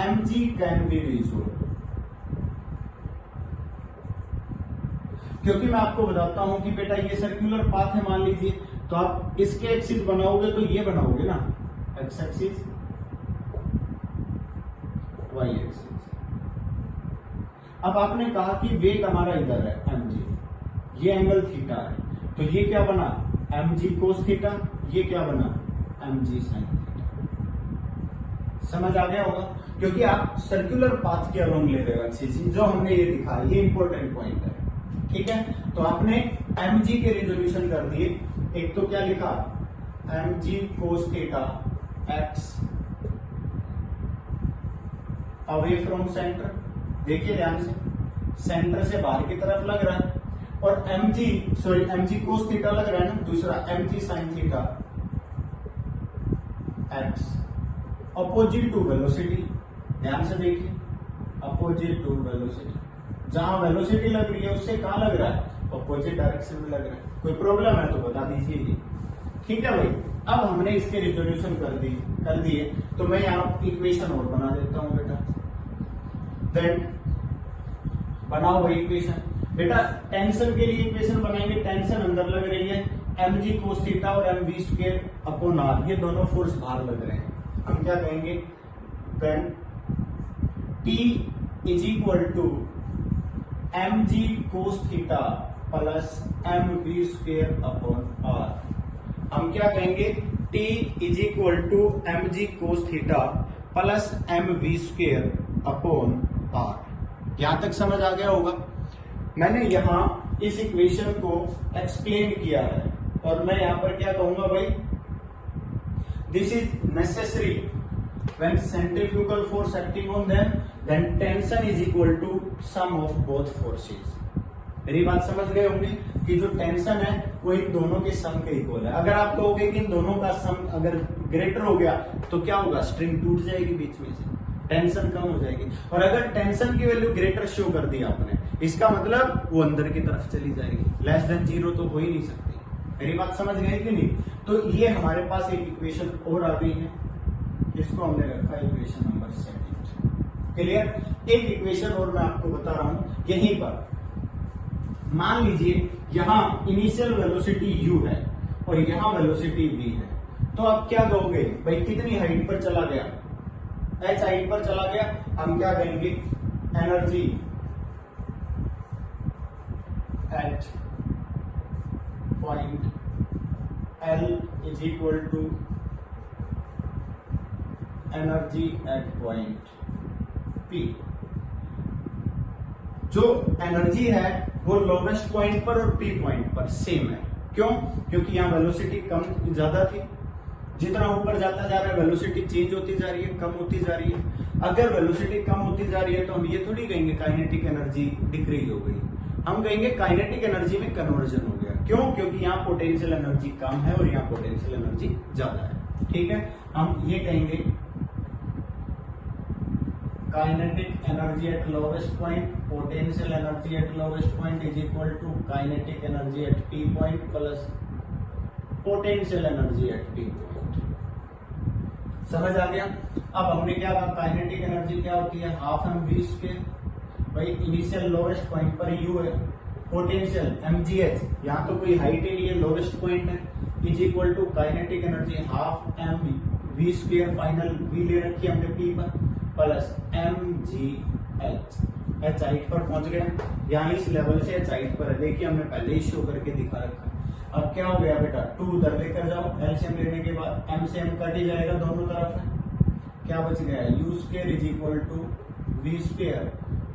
mg can be resolve, क्योंकि मैं आपको बताता हूं कि बेटा ये सर्कुलर पाथ है, मान लीजिए, तो आप इसके एक्सिस बनाओगे तो ये बनाओगे ना, एक्स एक्सिस वाई एक्सिस। अब आपने कहा कि वेट हमारा इधर है mg, ये एंगल थीटा है, तो ये क्या बना mg कोस थीटा, ये क्या बना mg साइन थीटा। समझ आ गया होगा, क्योंकि आप सर्कुलर पाथ के अलोंग ले रहे हो एक्सिस, जो हमने ये दिखाया, ये इंपॉर्टेंट पॉइंट है, ठीक है। तो आपने mg के रिजोल्यूशन कर दिए, एक तो क्या लिखा mg cos theta x away from centre, देखिए ध्यान से, सेंटर से बाहर की तरफ लग रहा है, और mg cos थीटा लग रहा है ना, दूसरा mg sin theta x opposite to velocity, ध्यान से देखिए, अपोजिट टू वेलोसिटी, जहां वेलोसिटी लग रही है उससे कहां लग रहा है, अपोजिट डायरेक्शन में लग रहा है। कोई प्रॉब्लम है तो बता दीजिए जी, ठीक है भाई। अब हमने इसके रिजोल्यूशन कर दिए, तो मैं यहां इक्वेशन और बना देता हूं बेटा, देन बनाओ भाई इक्वेशन। बेटा टेंशन के लिए इक्वेशन बनाएंगे, टेंशन अंदर लग रही है, mg cos थीटा और mv स्क्वायर अपॉन r, ये दोनों फोर्स बाहर लग रहे हैं। हम क्या कहेंगे, then t is equal to mg cos theta plus mv square upon r। हम क्या कहेंगे, T is equal to M G cos theta plus M V square upon R. यहां तक समझ आ गया होगा। मैंने यहां इस इक्वेशन को एक्सप्लेन किया है और मैं यहां पर क्या कहूंगा भाई, this is necessary when centrifugal force acting on them then tension is equal to sum of both forces. मेरी बात समझ गए होंगे कि जो टेंशन है वो इन दोनों के सम के इक्वल है। अगर आप कहोगे कि इन दोनों का सम अगर ग्रेटर हो गया तो क्या होगा, स्ट्रिंग टूट जाएगी बीच में से, टेंशन कम हो जाएगी। और अगर टेंशन की वैल्यू ग्रेटर शो कर दी आपने, इसका मतलब वो अंदर की तरफ चली जाएगी, लेस देन जीरो तो हो ही नहीं सकती। मेरी बात समझ गए कि नहीं? तो ये हमारे पास एक इक्वेशन और आ गई है, इसको हमने रखा इक्वेशन नंबर 7। क्लियर? एक इक्वेशन और मैं आपको बता रहा हूं यहीं पर। मान लीजिए यहां इनिशियल वेलोसिटी u है और यहां वेलोसिटी v है, तो आप क्या कहोगे भाई, कितनी हाइट पर चला गया, h हाइट पर चला गया, हम क्या कहेंगे, energy at point L is equal to energy at point P। जो एनर्जी है वो लोवेस्ट पॉइंट पर और P पॉइंट पर सेम है। क्यों? क्योंकि यहां वेलोसिटी कम ज्यादा थी, जितना ऊपर जाता जा रहा है वेलोसिटी चेंज होती जा रही है, कम होती जा रही है। अगर वेलोसिटी कम होती जा रही है तो हम ये थोड़ी कहेंगे काइनेटिक एनर्जी डिक्रीज हो गई, हम कहेंगे काइनेटिक एनर्जी में कन्वर्जन हो गया। क्यों? क्योंकि यहाँ पोटेंशियल एनर्जी कम है और यहाँ पोटेंशियल एनर्जी ज्यादा है। ठीक है, हम ये कहेंगे kinetic energy at lowest point, potential energy at lowest point is equal to kinetic energy at P point plus potential energy at P point. समझ आ गया? अब हमने क्या कहा, काइनेटिक एनर्जी क्या होती है, हाफ एम वी स्क्वायर। भाई इनिशियल लोवेस्ट पॉइंट पर u है, पोटेंशियल mgh, यहाँ तो कोई हाइट ही नहीं है, लोवेस्ट पॉइंट है, is equal to kinetic energy half M V square, final v ले रखी है हमने P पर, प्लस mgh। h हाइट पर पहुंच गया, यहाँ इस लेवल से h हाइट पर है, देखिए हमने पहले ही शो करके दिखा रखा। अब क्या हो गया बेटा, 2 उधर लेकर जाओ, एलसीएम लेने के बाद m से m कट ही जाएगा दोनों तरफ है, क्या बच गया, u square is equal to v square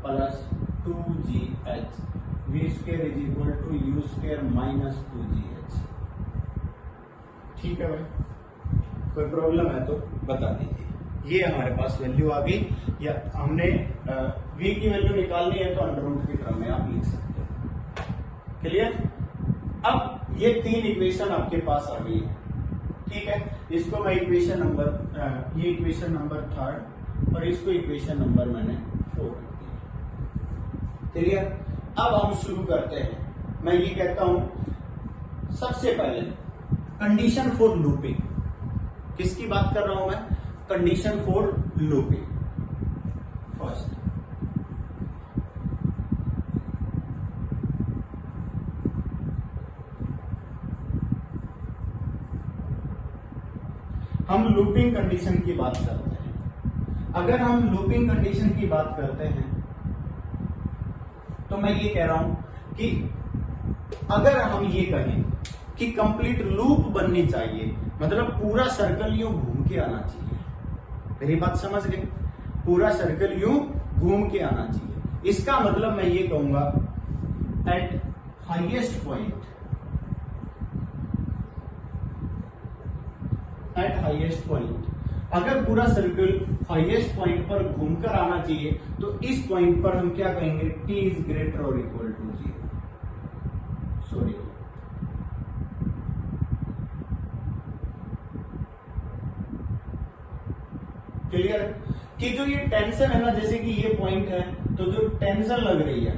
plus 2gh, v square is equal to u square minus 2gh। ठीक है भाई, कोई प्रॉब्लम है तो बता दीजिए। ये हमारे पास वैल्यू आ गई, या हमने v की वैल्यू निकालनी है तो अंडर रूट की टर्म में आप लिख सकते हो। क्लियर? अब ये 3 इक्वेशन आपके पास आ गई है। ठीक है, इसको मैं इक्वेशन नंबर, ये इक्वेशन नंबर 3 और इसको इक्वेशन नंबर मैंने 4 रख दिया। क्लियर? अब हम शुरू करते हैं। मैं ये कहता हूं सबसे पहले कंडीशन फॉर लूपिंग। किसकी बात कर रहा हूं मैं? Condition for looping. फर्स्ट, हम लूपिंग कंडीशन की बात करते हैं। अगर हम लूपिंग कंडीशन की बात करते हैं तो मैं ये कह रहा हूं कि अगर हम ये कहें कि कंप्लीट लूप बननी चाहिए, मतलब पूरा सर्कल यूं घूम के आना चाहिए। मेरी बात समझ गए? पूरा सर्कल यूं घूम के आना चाहिए। इसका मतलब मैं ये कहूंगा eight highest point, eight highest point अगर पूरा सर्कल हाईएस्ट पॉइंट पर घूमकर आना चाहिए तो इस पॉइंट पर हम क्या कहेंगे, t इज ग्रेटर और इक्वल टू 0। Sorry, clear? कि जो ये टेंशन है ना, जैसे कि ये पॉइंट है, तो जो टेंशन लग रही है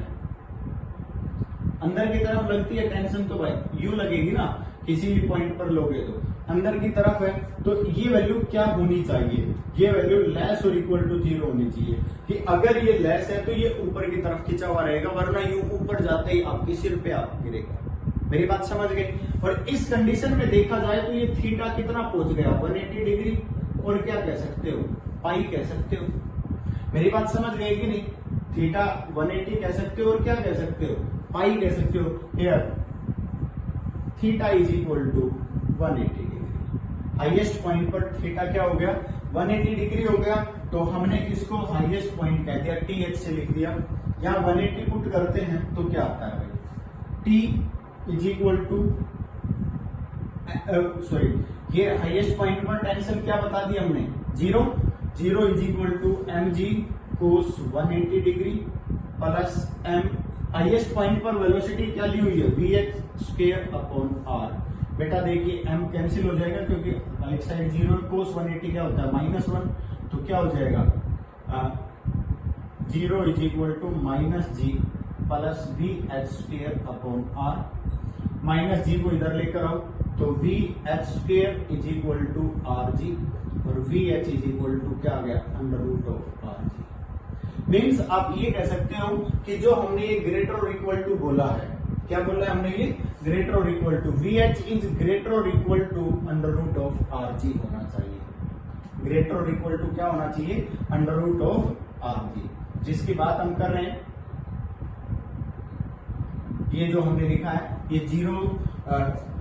अंदर की तरफ लगती है टेंशन, तो भाई यू लगेगी ना, किसी भी पॉइंट पर लोगे तो अंदर की तरफ है, तो ये वैल्यू क्या होनी चाहिए, ये वैल्यू लेस और इक्वल टू 0 होनी चाहिए। कि अगर ये लेस है तो ये ऊपर की तरफ खिंचा हुआ रहेगा, वरना यू ऊपर जाते ही आपके सिर पे आप गिरेगा। मेरी बात समझ गए? और इस कंडीशन में देखा जाए तो ये थीटा कितना पहुंच गया, 180 डिग्री, और क्या कह सकते हो, पाई कह सकते हो। मेरी बात समझ गए कि नहीं? थीटा 180 कह सकते हो और क्या कह सकते हो, पाई कह सकते हो। Here theta is equal to 180 degree. Highest point पर थीटा क्या हो गया 180 डिग्री हो गया, तो हमने इसको हाईएस्ट पॉइंट कह दिया, टी एच से लिख दिया। यहाँ 180 पुट करते हैं तो क्या आता है भाई, T is equal to sorry ये हाईएस्ट पॉइंट पर टेंशन क्या बता दी हमने 0 is equal to M G cos 180 degree plus M, highest point पर वेलोसिटी क्या ली हुई है V H square upon R. बेटा देखिए m कैंसिल हो जाएगा क्योंकि राइट साइड 0 कोस 180 क्या होता है -1, तो क्या हो जाएगा 0 is equal to minus G plus V H square upon R, minus G को इधर लेकर आओ तो V H square is equal to R G, और V H is equal to क्या आ गया under root of R G. Means आप ये कह सकते हो कि जो हमने ये ग्रेटर और इक्वल टू बोला है, क्या बोला है हमने, ये ग्रेटर और equal to V H is greater और equal to under root of R G होना चाहिए। ग्रेटर और इक्वल टू क्या होना चाहिए under root of R G, जिसकी बात हम कर रहे हैं। ये जो हमने लिखा है ये 0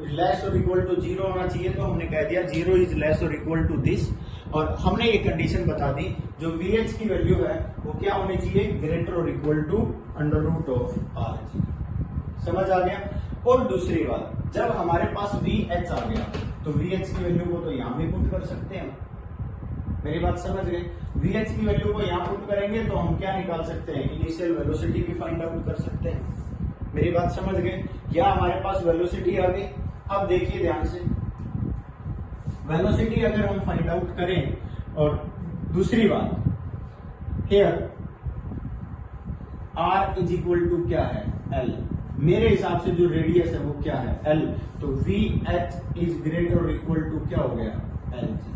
लेस और इक्वल टू 0 होना चाहिए, तो हमने कह दिया 0 इज लेस और इक्वल टू दिस, और हमने ये कंडीशन बता दी जो वी एच की वैल्यू है वो क्या होनी चाहिए ग्रेटर और equal to under root of R G. समझ आ गया। और दूसरी बात, जब हमारे पास वी एच आ गया तो वी एच की वैल्यू को तो यहां भी पुट कर सकते हैं, मेरी बात समझ गए। वी एच की वैल्यू को यहां पुट करेंगे तो हम क्या निकाल सकते हैं, इनिशियल वेलोसिटी भी फाइंड आउट कर सकते हैं, मेरी बात समझ गए। या हमारे पास वेलोसिटी आ गई। अब देखिए ध्यान से, वेलोसिटी अगर हम फाइंड आउट करें, और दूसरी बात here R is equal to क्या है एल, मेरे हिसाब से जो रेडियस है वो क्या है एल, तो वी एच इज ग्रेटर और इक्वल टू क्या हो गया एल जी,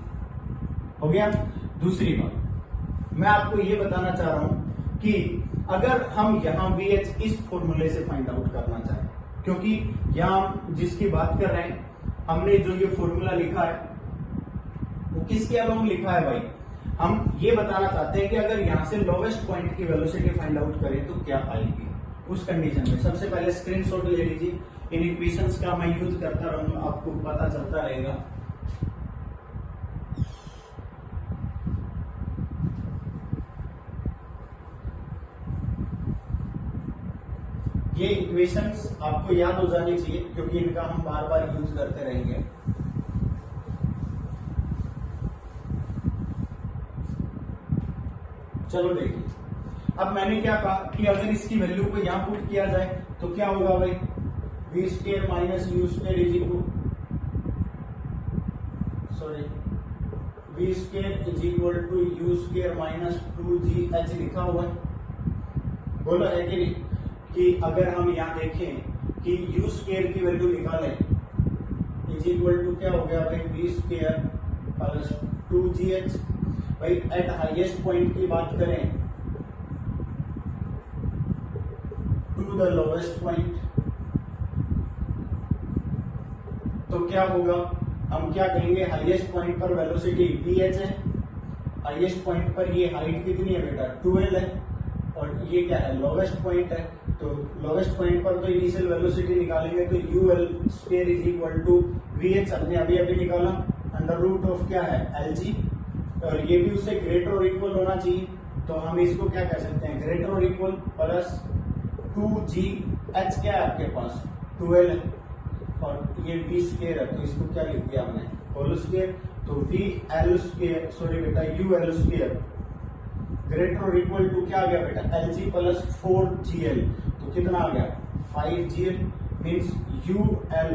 हो गया। दूसरी बात मैं आपको ये बताना चाह रहा हूं कि अगर हम यहां वी एच इस फॉर्मूले से फाइंड आउट करना चाहें, क्योंकि यहां जिसकी बात कर रहे हैं हमने जो ये फॉर्मूला लिखा है वो किसके अलोंग लिखा है भाई, हम ये बताना चाहते हैं कि अगर यहां से लोवेस्ट पॉइंट की वेलोसिटी फाइंड आउट करें तो क्या आएगी। उस कंडीशन में सबसे पहले स्क्रीनशॉट ले लीजिए, इन इक्वेशंस का मैं यूज करता रहूंगा, आपको पता चलता रहेगा। ये इक्वेशंस आपको याद हो जानी चाहिए क्योंकि इनका हम बार बार यूज करते रहेंगे। चलो देखिए, अब मैंने क्या कहा कि अगर इसकी वैल्यू को यहां पुट किया जाए तो क्या होगा भाई, V square minus U square is equal V square is equal to U square minus 2gh लिखा हुआ है, बोला है कि नहीं, कि अगर हम यहां देखें कि यू स्क्वायर की वैल्यू निकालें इज इक्वल टू क्या हो गया भाई वी स्क्वायर प्लस 2gh। भाई एट हाईएस्ट पॉइंट की बात करें टू द लोवेस्ट पॉइंट तो क्या होगा, हम क्या कहेंगे हाईएस्ट पॉइंट पर वेलोसिटी वीएच है, हाईएस्ट पॉइंट पर ये हाइट कितनी है बेटा 2l है, और ये क्या है लोवेस्ट पॉइंट है, तो लोवेस्ट पॉइंट पर तो इनिशियल वेलोसिटी निकालेंगे तो UL square is equal to VH, हमने अभी अभी निकाला अंडर रूट ऑफ क्या है एलजी, और ये भी उससे ग्रेटर और इक्वल होना चाहिए, तो हम इसको क्या कह सकते हैं ग्रेटर और इक्वल प्लस 2gh क्या है आपके पास 2l है, और ये v स्क्वायर है तो इसको क्या लिख दिया हमने होल स्क्वायर, तो वी एल स्क्वायर सॉरी बेटा यू एल स्क्वायर ग्रेटर और इक्वल टू क्या आ गया बेटा एल जी प्लस 4gl, तो कितना आ गया 5gl, means U L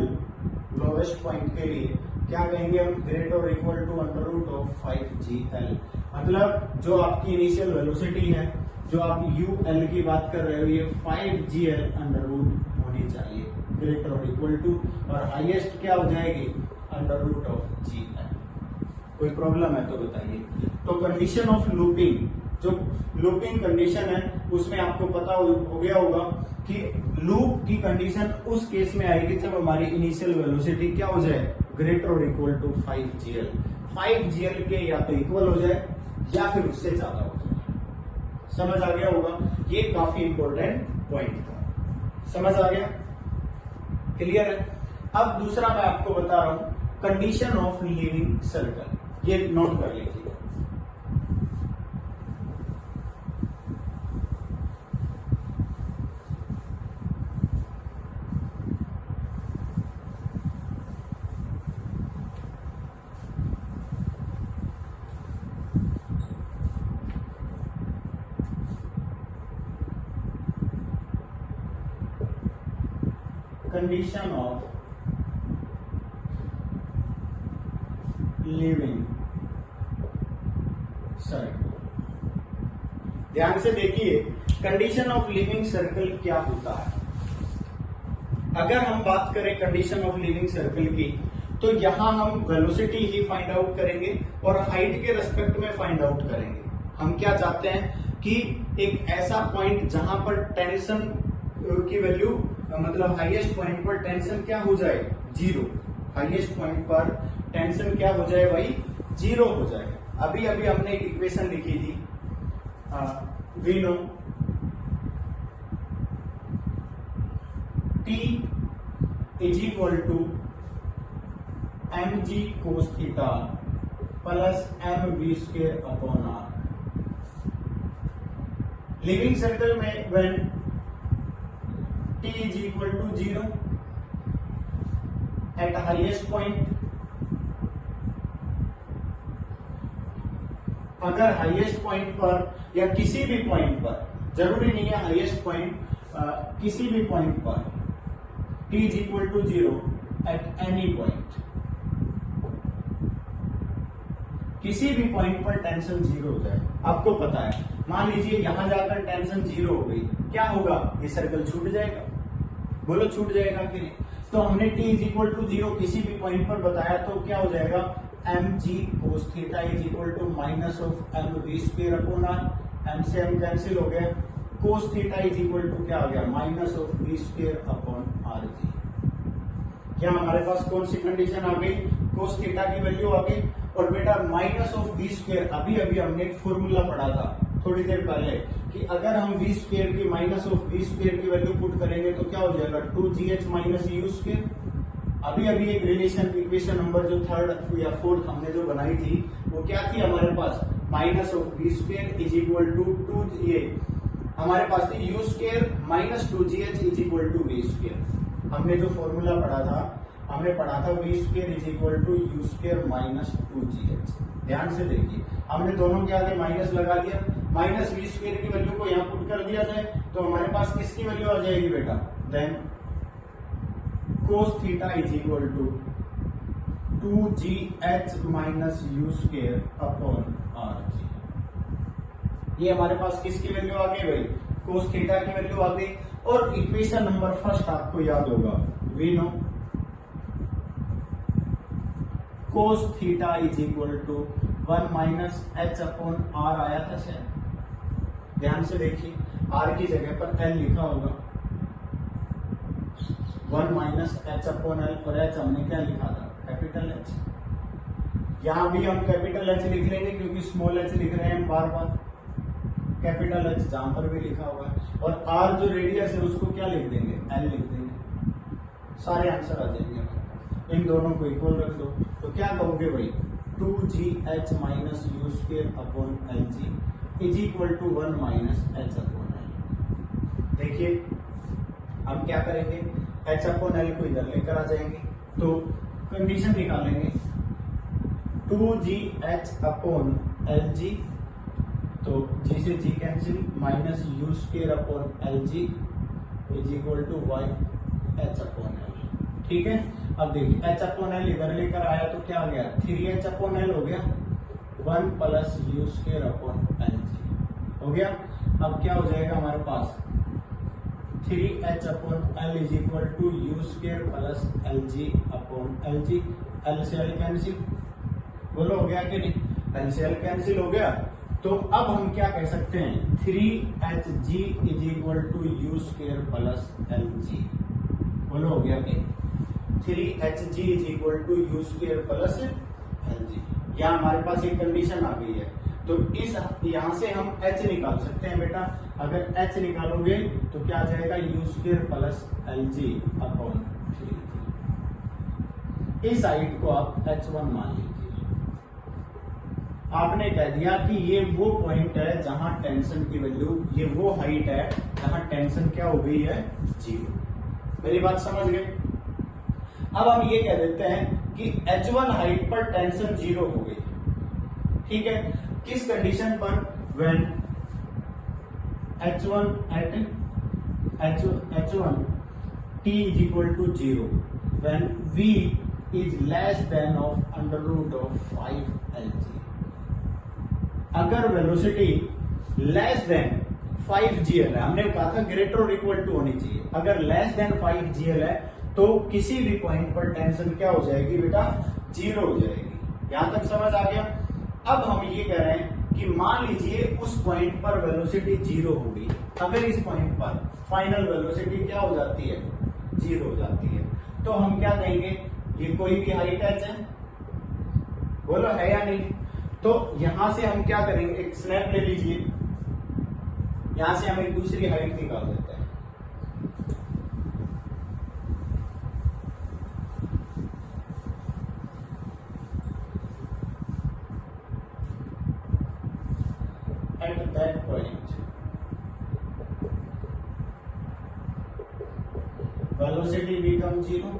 lowest point के लिए क्या कहेंगे हम ग्रेटर और equal to under root of 5gl, मतलब जो आपकी इनिशियल वेलोसिटी है जो आप यू एल की बात कर रहे हो ये 5gl अंडर रूट होनी चाहिए ग्रेटर और इक्वल टू, और हाईएस्ट क्या हो जाएगी अंडर रूट ऑफ gl। कोई प्रॉब्लम है तो बताइए। तो कंडीशन ऑफ लूपिंग, जो लूपिंग कंडीशन है उसमें आपको पता हो गया होगा कि लूप की कंडीशन उस केस में आएगी जब हमारी इनिशियल वेलोसिटी क्या हो जाए ग्रेटर और इक्वल टू 5gl, 5gl के या तो इक्वल हो जाए या फिर उससे ज्यादा हो जाए। समझ आ गया होगा, ये काफी इंपॉर्टेंट पॉइंट था, समझ आ गया, क्लियर है। अब दूसरा मैं आपको बता रहा हूं कंडीशन ऑफ लिविंग सर्कल, ये नोट कर लीजिए। कंडीशन ऑफ लिविंग सर्कल, ध्यान से देखिए कंडीशन ऑफ लिविंग सर्कल क्या होता है। अगर हम बात करें कंडीशन ऑफ लिविंग सर्कल की, तो यहां हम वेलोसिटी ही फाइंड आउट करेंगे और हाइट के रेस्पेक्ट में फाइंड आउट करेंगे। हम क्या चाहते हैं कि एक ऐसा पॉइंट जहां पर टेंशन की वैल्यू, मतलब हाईएस्ट पॉइंट पर टेंशन क्या हो जाए, जीरो। हाईएस्ट पॉइंट पर टेंशन क्या हो जाए भाई, जीरो हो जाए। अभी अभी हमने एक इक्वेशन लिखी थी, we know T is equal to mg cos theta plus mv² upon r। Living circle में when T is equal to 0 at highest point, अगर हाईएस्ट पॉइंट पर या किसी भी पॉइंट पर, जरूरी नहीं है हाईएस्ट पॉइंट, किसी भी पॉइंट पर T is equal to 0 at any point, किसी भी पॉइंट पर टेंशन जीरो हो जाए। आपको पता है, मान लीजिए यहां जाकर टेंशन जीरो हो गई, क्या होगा, ये सर्कल छूट जाएगा। बोलो छूट जाएगा कि नहीं। तो हमने t इज इक्वल टू 0 किसी भी पॉइंट पर बताया, तो क्या हो जाएगा, mg cos theta is equal to minus of mv² upon r। m से m कैंसिल हो गया, cos theta is equal to क्या हो गया, minus of v² upon rg। क्या हमारे पास कौन सी कंडीशन आ गई, cos थीटा की वैल्यू आ गई। और बेटा माइनस ऑफ v², अभी अभी हमने एक फॉर्मूला पढ़ा था थोड़ी देर पहले कि अगर हम v² की माइनस ऑफ v² की वैल्यू पुट करेंगे तो क्या हो जाएगा, 2gh माइनस u²। अभी अभी एक रिलेशन इक्वेशन नंबर जो थर्ड या फोर्थ हमने जो बनाई थी वो क्या थी हमारे पास, minus of v² is equal to 2, ये हमारे पास थी u² minus 2gh is equal to v²। हमने जो फॉर्मूला पढ़ा था, हमने पढ़ा था v² is equal to u² minus 2gh। ध्यान से देखिए, हमने दोनों के आगे माइनस लगा दिया, माइनस v² की वैल्यू को यहाँ पुट कर दिया जाए तो हमारे पास किसकी वैल्यू आ जाएगी बेटा, then cos theta is equal to 2gh minus u² upon rg। ये हमारे पास किसकी वैल्यू आ गई भाई, cos थीटा की वैल्यू आ गई। और इक्वेशन नंबर फर्स्ट आपको याद होगा, we know cos theta is equal to 1 minus h upon r आया था शायद। ध्यान से देखिए, r की जगह पर l लिखा होगा, 1 माइनस h अपॉन l, और h हमने क्या लिखा था, कैपिटल H। यहां भी हम कैपिटल H लिख लेंगे क्योंकि स्मॉल h लिख रहे हैं हम बार बार, कैपिटल H जहां पर भी लिखा हुआ है। और r जो रेडियस है उसको क्या लिख देंगे, l लिख देंगे। सारे आंसर आ जाएंगे। इन दोनों को इक्वल रख दो तो क्या कहोगे भाई, 2gh minus u² upon lg is equal to 1 minus h upon l। देखिए हम क्या करेंगे, h अपॉन l को इधर लेकर आ जाएंगे तो कंडीशन निकालेंगे, 2gh अपॉन lg, तो g से g cancel, minus u² upon lg is equal to y h upon l। ठीक है, अब देखिए h अपॉन l इधर लेकर आया तो क्या आ गया, 3h अपॉन l हो गया, 1 प्लस u² अपॉन lg हो गया। अब क्या हो जाएगा हमारे पास, 3h अपॉन l is equal to u² plus lg upon lg। l से l कैंसिल, बोलो हो गया कि नहीं, l से l कैंसिल हो गया। तो अब हम क्या कह सकते हैं, 3hg is equal to u² plus lg। बोलो हो गया कि 3hg is equal to u² plus lg। यहाँ हमारे पास एक कंडीशन आ गई है, तो इस यहां से हम h निकाल सकते हैं बेटा। अगर h निकालोगे तो क्या आ जाएगा, u² plus lg upon 3g। इस हाइट को आप h1 मान लीजिए। आपने कह दिया कि ये वो पॉइंट है जहां टेंशन की वैल्यू, ये वो हाइट है जहां टेंशन क्या हो गई है, 0। मेरी बात समझ गए? अब हम ये कह देते हैं कि h1 हाइट पर टेंशन 0 हो गई। ठीक है, किस कंडीशन पर? When h1 t is equal to 0, when v is less than of under root of 5 Lg। अगर वेलोसिटी लेस देन 5 GL है, हमने कहा था ग्रेटर और इक्वल टू होनी चाहिए, अगर लेस देन 5 GL है तो किसी भी पॉइंट पर टेंशन क्या हो जाएगी बेटा, 0 हो जाएगी। यहां तक समझ आ गया? अब हम ये कह रहे हैं कि मान लीजिए उस पॉइंट पर वेलोसिटी 0 हो गई, अगर इस पॉइंट पर फाइनल वेलोसिटी क्या हो जाती है, 0 हो जाती है, तो हम क्या कहेंगे, ये कोई भी हाइट है, बोलो है या नहीं? तो यहां से हम क्या करेंगे, एक स्नैप ले लीजिए, यहां से हम एक दूसरी हाइट निकाल देते हैं। At that point, velocity becomes 0.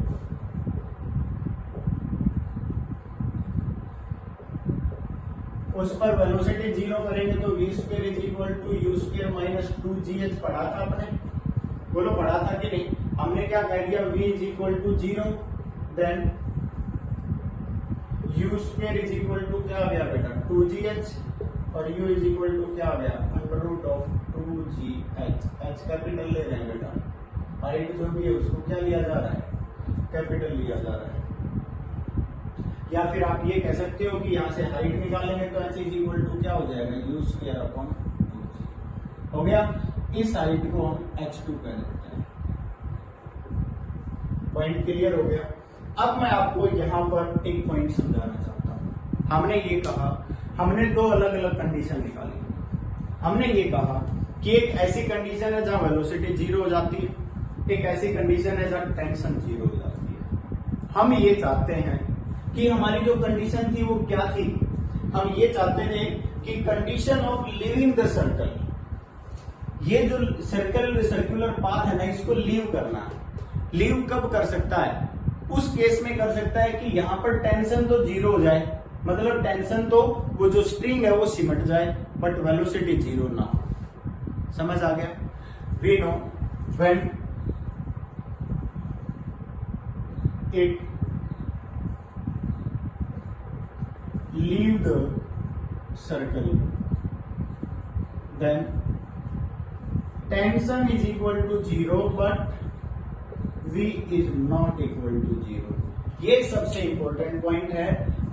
उस पर वेलोसिटी 0 करेंगे तो v square is equal to U square minus 2gh पढ़ा था आपने, बोलो पढ़ा था कि नहीं? हमने क्या कह दिया, v is equal to 0, then U square is equal to क्या आ गया बेटा, 2gh, और u इज इक्वल टू क्या आ गया, under root of 2gh। h capital ले रहे हैं बेटा, हाइट जो भी है उसको क्या लिया जा रहा है, कैपिटल लिया जा रहा है। या फिर आप ये कह सकते हो कि यहां से हाइट निकालेंगे तो h इज इक्वल टू क्या हो जाएगा, यू स्क्वायर अपॉन 2g हो गया। इस हाइट को हम h2 कह देते हैं। पॉइंट क्लियर हो गया? अब मैं आपको यहां पर एक पॉइंट समझाना चाहता हूं। हमने ये कहा, हमने दो अलग अलग कंडीशन निकाली। हमने ये कहा कि एक ऐसी कंडीशन है जहां वेलोसिटी 0 हो जाती है, एक ऐसी कंडीशन है जहां टेंशन 0 हो जाती है। हम ये चाहते हैं कि हमारी जो कंडीशन थी वो क्या थी, हम ये चाहते थे कि condition of leaving the circle, ये जो सर्कुलर पाथ है ना, इसको लीव करना है। लीव कब कर सकता है? उस केस में कर सकता है कि यहां पर टेंशन तो 0 हो J, मतलब टेंशन तो वो जो स्ट्रिंग है वो सिमट जाए, बट वेलोसिटी 0 ना हो। समझ आ गया? We know when it leave the circle, then tension is equal to 0 but v is not equal to 0। ये सबसे इंपॉर्टेंट पॉइंट है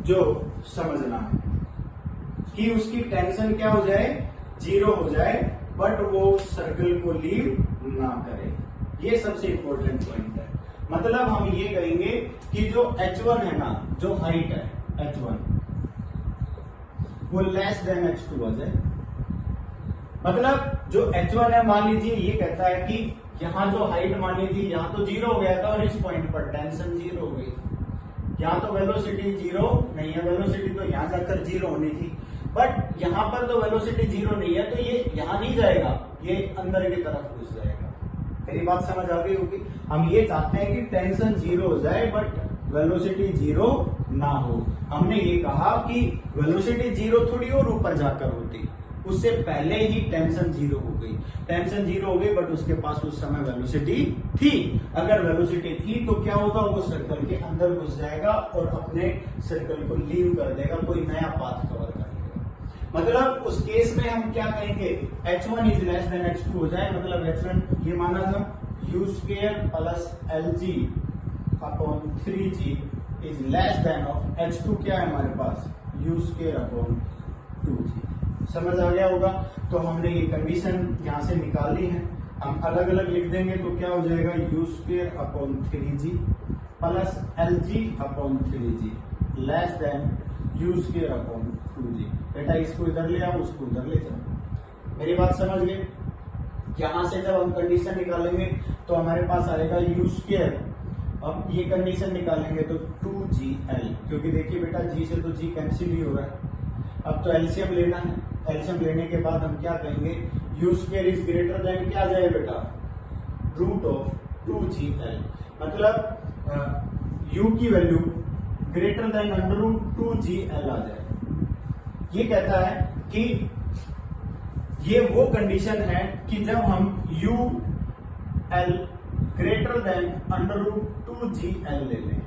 जो समझना है कि उसकी टेंशन क्या हो जाए, 0 हो जाए, बट वो सर्कल को लीव ना करे। ये सबसे इंपॉर्टेंट पॉइंट है। मतलब हम ये कहेंगे कि जो h1 है ना, जो हाइट है h1 वो लेस देन h2 आ जाए। मतलब जो h1 है, मान लीजिए ये कहता है कि यहां जो हाइट मानी थी यहां तो 0 हो गया था और इस पॉइंट पर टेंशन 0 हो गई। यहां तो वेलोसिटी 0 नहीं है, वेलोसिटी तो यहां जाकर 0 होनी थी, बट यहां पर तो वेलोसिटी 0 नहीं है, तो ये यहां नहीं जाएगा, ये अंदर की तरफ घुस जाएगा। मेरी बात समझ आ गई होगी? हम ये चाहते हैं कि टेंशन 0 हो जाए बट वेलोसिटी 0 ना हो। हमने ये कहा कि वेलोसिटी 0 थोड़ी और ऊपर जाकर होती, उससे पहले ही टेंशन 0 हो गई। टेंशन 0 हो गई बट उसके पास उस समय वेलोसिटी थी। अगर वेलोसिटी थी तो क्या होगा, वो सर्कल के अंदर घुस जाएगा और अपने सर्कल को लीव कर देगा, कोई नया पाथ कवर कर लेगा। मतलब उस केस में हम क्या कहेंगे, h1 is less than h2 हो जाए। मतलब h1 ये माना था u square plus Lg upon 3g is less than of h2 क्या है हमारे पास, u स्क्वायर अपॉन 2g। समझ आ गया होगा? तो हमने ये कंडीशन यहां से निकाल ली है। हम अलग अलग लिख देंगे तो क्या हो जाएगा, u square upon 3g plus Lg upon 3g less than u square upon 2g। बेटा इसको इधर ले आओ, उसको उधर ले जाओ। मेरी बात समझ गए? यहां से जब हम कंडीशन निकालेंगे तो हमारे पास आएगा u स्क्वायर अब ये कंडीशन निकालेंगे तो 2GL, क्योंकि देखिए बेटा G से तो G कैंसिल ही हो रहा है। अब तो एलसीएम लेना है, एलसीएम लेने के बाद हम क्या कहेंगे, U square is greater than क्या आ जाए बेटा, रूट ऑफ 2GL, मतलब U की वैल्यू greater than under root 2GL आ जाए। ये कहता है कि ये वो कंडीशन है कि जब हम UL greater than under root 2GL ले लें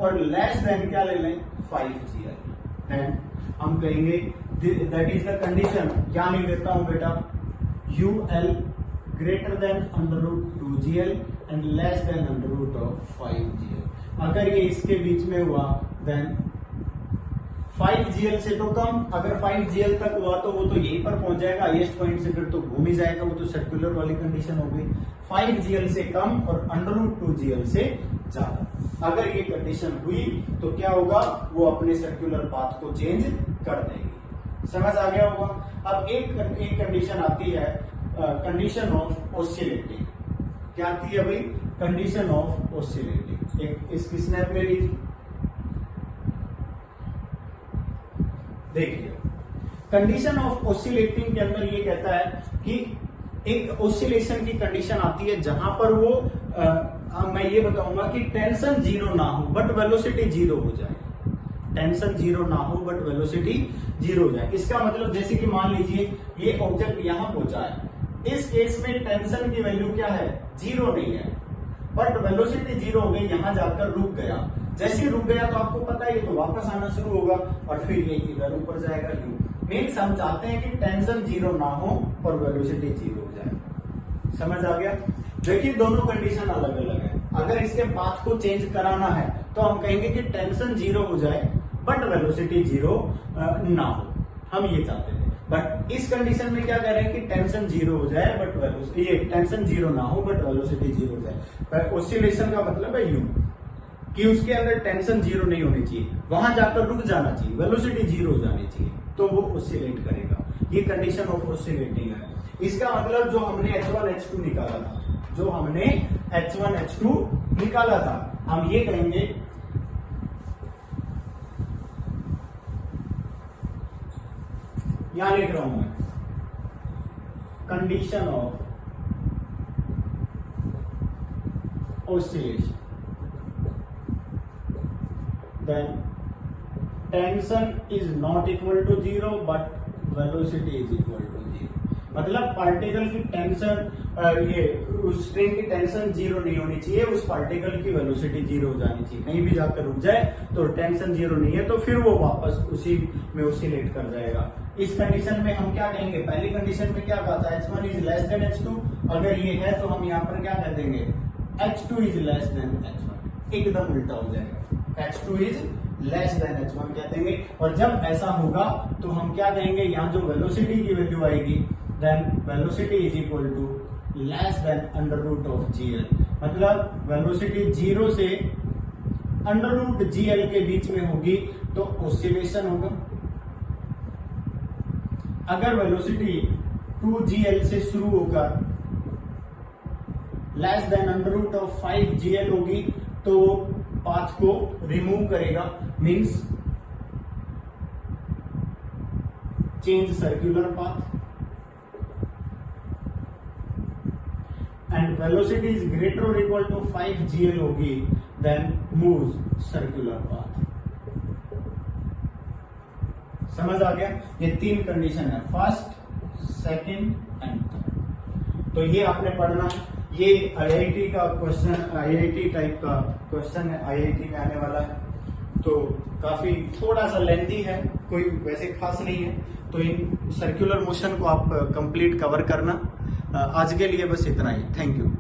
और लेस देन क्या ले लें 5GL, देन हम कहेंगे दैट इज द कंडीशन। क्या लिख देता हूं बेटा, UL greater than under root 2GL and less than under root of 5GL। अगर ये इसके बीच में हुआ देन 5GL से तो कम, अगर 5GL तक हुआ तो वो तो यहीं पर पहुंच जाएगा हाईएस्ट पॉइंट से, फिर तो घूम ही जाएगा, वो तो सर्कुलर वाली कंडीशन हो गई। 5GL से कम और अंडर रूट 2GL से ज्यादा, अगर ये कंडीशन हुई तो क्या होगा, वो अपने सर्कुलर पाथ को चेंज कर देगी। समझ आ गया होगा। अब एक कंडीशन आती है, कंडीशन ऑफ ऑसिलेटिंग। क्या आती है भाई, कंडीशन ऑफ ऑसिलेटिंग। एक इसकी स्नैप ले लीजिए, देखिए कंडीशन ऑफ ऑसिलेटिंग के अंदर ये कहता है कि एक ऑसिलेशन की कंडीशन आती है जहां पर वो मैं ये बताऊंगा कि टेंशन जीरो ना हो बट वेलोसिटी जीरो हो जाए, टेंशन जीरो ना हो बट वेलोसिटी जीरो हो जाए। इसका मतलब जैसे कि मान लीजिए ये ऑब्जेक्ट यहां पहुंचा है, इस केस में टेंशन की वैल्यू क्या है, जीरो नहीं है, बट वेलोसिटी जीरो हो गई, यहां जाकर रुक गया। जैसे ही रुक गया तो आपको पता है ये तो वापस आना शुरू होगा और फिर ये इधर ऊपर जाएगा। यू मीन्स हम चाहते हैं कि टेंशन जीरो ना हो और वेलोसिटी जीरो हो जाए। समझ आ गया। देखिए दोनों कंडीशन अलग अलग है। अगर इसके पाथ को चेंज कराना है तो हम कहेंगे कि टेंशन जीरो हो जाए बट वेलोसिटी जीरो ना हो, हम ये चाहते थे। बट इस कंडीशन में क्या कह रहे हैं कि टेंशन जीरो हो जाए बट वेलोसिटी, ये टेंशन जीरो ना हो बट वेलोसिटी जीरो हो जाए। ऑसिलेशन का मतलब है यू कि उसके अंदर टेंशन जीरो नहीं होनी चाहिए, वहां जाकर रुक जाना चाहिए, वेलोसिटी जीरो हो जानी चाहिए, तो वो ऑसिलेट करेगा। ये कंडीशन ऑफ ऑसिलेटिंग है। इसका मतलब जो हमने H1 H2 निकाला था, जो हमने H1 H2 निकाला था, हम ये कहेंगे यहां लिख रहा हूं मैं, condition of oscillation, then tension is not equal to zero but velocity is equal to zero। मतलब पार्टिकल की टेंशन, ये उस स्ट्रिंग की टेंशन जीरो नहीं होनी चाहिए, उस पार्टिकल की वेलोसिटी जीरो हो जानी चाहिए। कहीं भी जाकर रुक जाए तो टेंशन जीरो नहीं है तो फिर वो वापस उसी में ऑसिलेट कर जाएगा। इस कंडीशन में हम क्या कहेंगे, पहली कंडीशन में क्या कहा था, H1 is less than H2। अगर ये है तो हम यहाँ पर क्या कह देंगे, H2 is less than H1, एकदम उल्टा हो जाएगा। H2 is less than H1 कह देंगे। और जब ऐसा होगा तो हम क्या कहेंगे, यहाँ जो वेलोसिटी की वैल्यू आएगी, then velocity is equal to less than under root of GL। मतलब वेलोसिटी जीरो से अंडर रूट GL के बीच में होगी तो ऑसिलेशन होगा। अगर वेलोसिटी 2GL से शुरू होकर less than under root of 5GL होगी तो पाथ को रिमूव करेगा, means change circular path, and velocity is greater और इक्वल टू 5GL होगी, देन मूव सर्कुलर पाथ। समझ आ गया। ये तीन कंडीशन है, फर्स्ट, सेकंड एंड थर्ड। तो ये आपने पढ़ना, ये IIT का क्वेश्चन, IIT टाइप का क्वेश्चन है, IIT में आने वाला है, तो काफी थोड़ा सा लेंथी है, कोई वैसे खास नहीं है। तो इन सर्कुलर मोशन को आप कंप्लीट कवर करना। आज के लिए बस इतना ही। Thank you.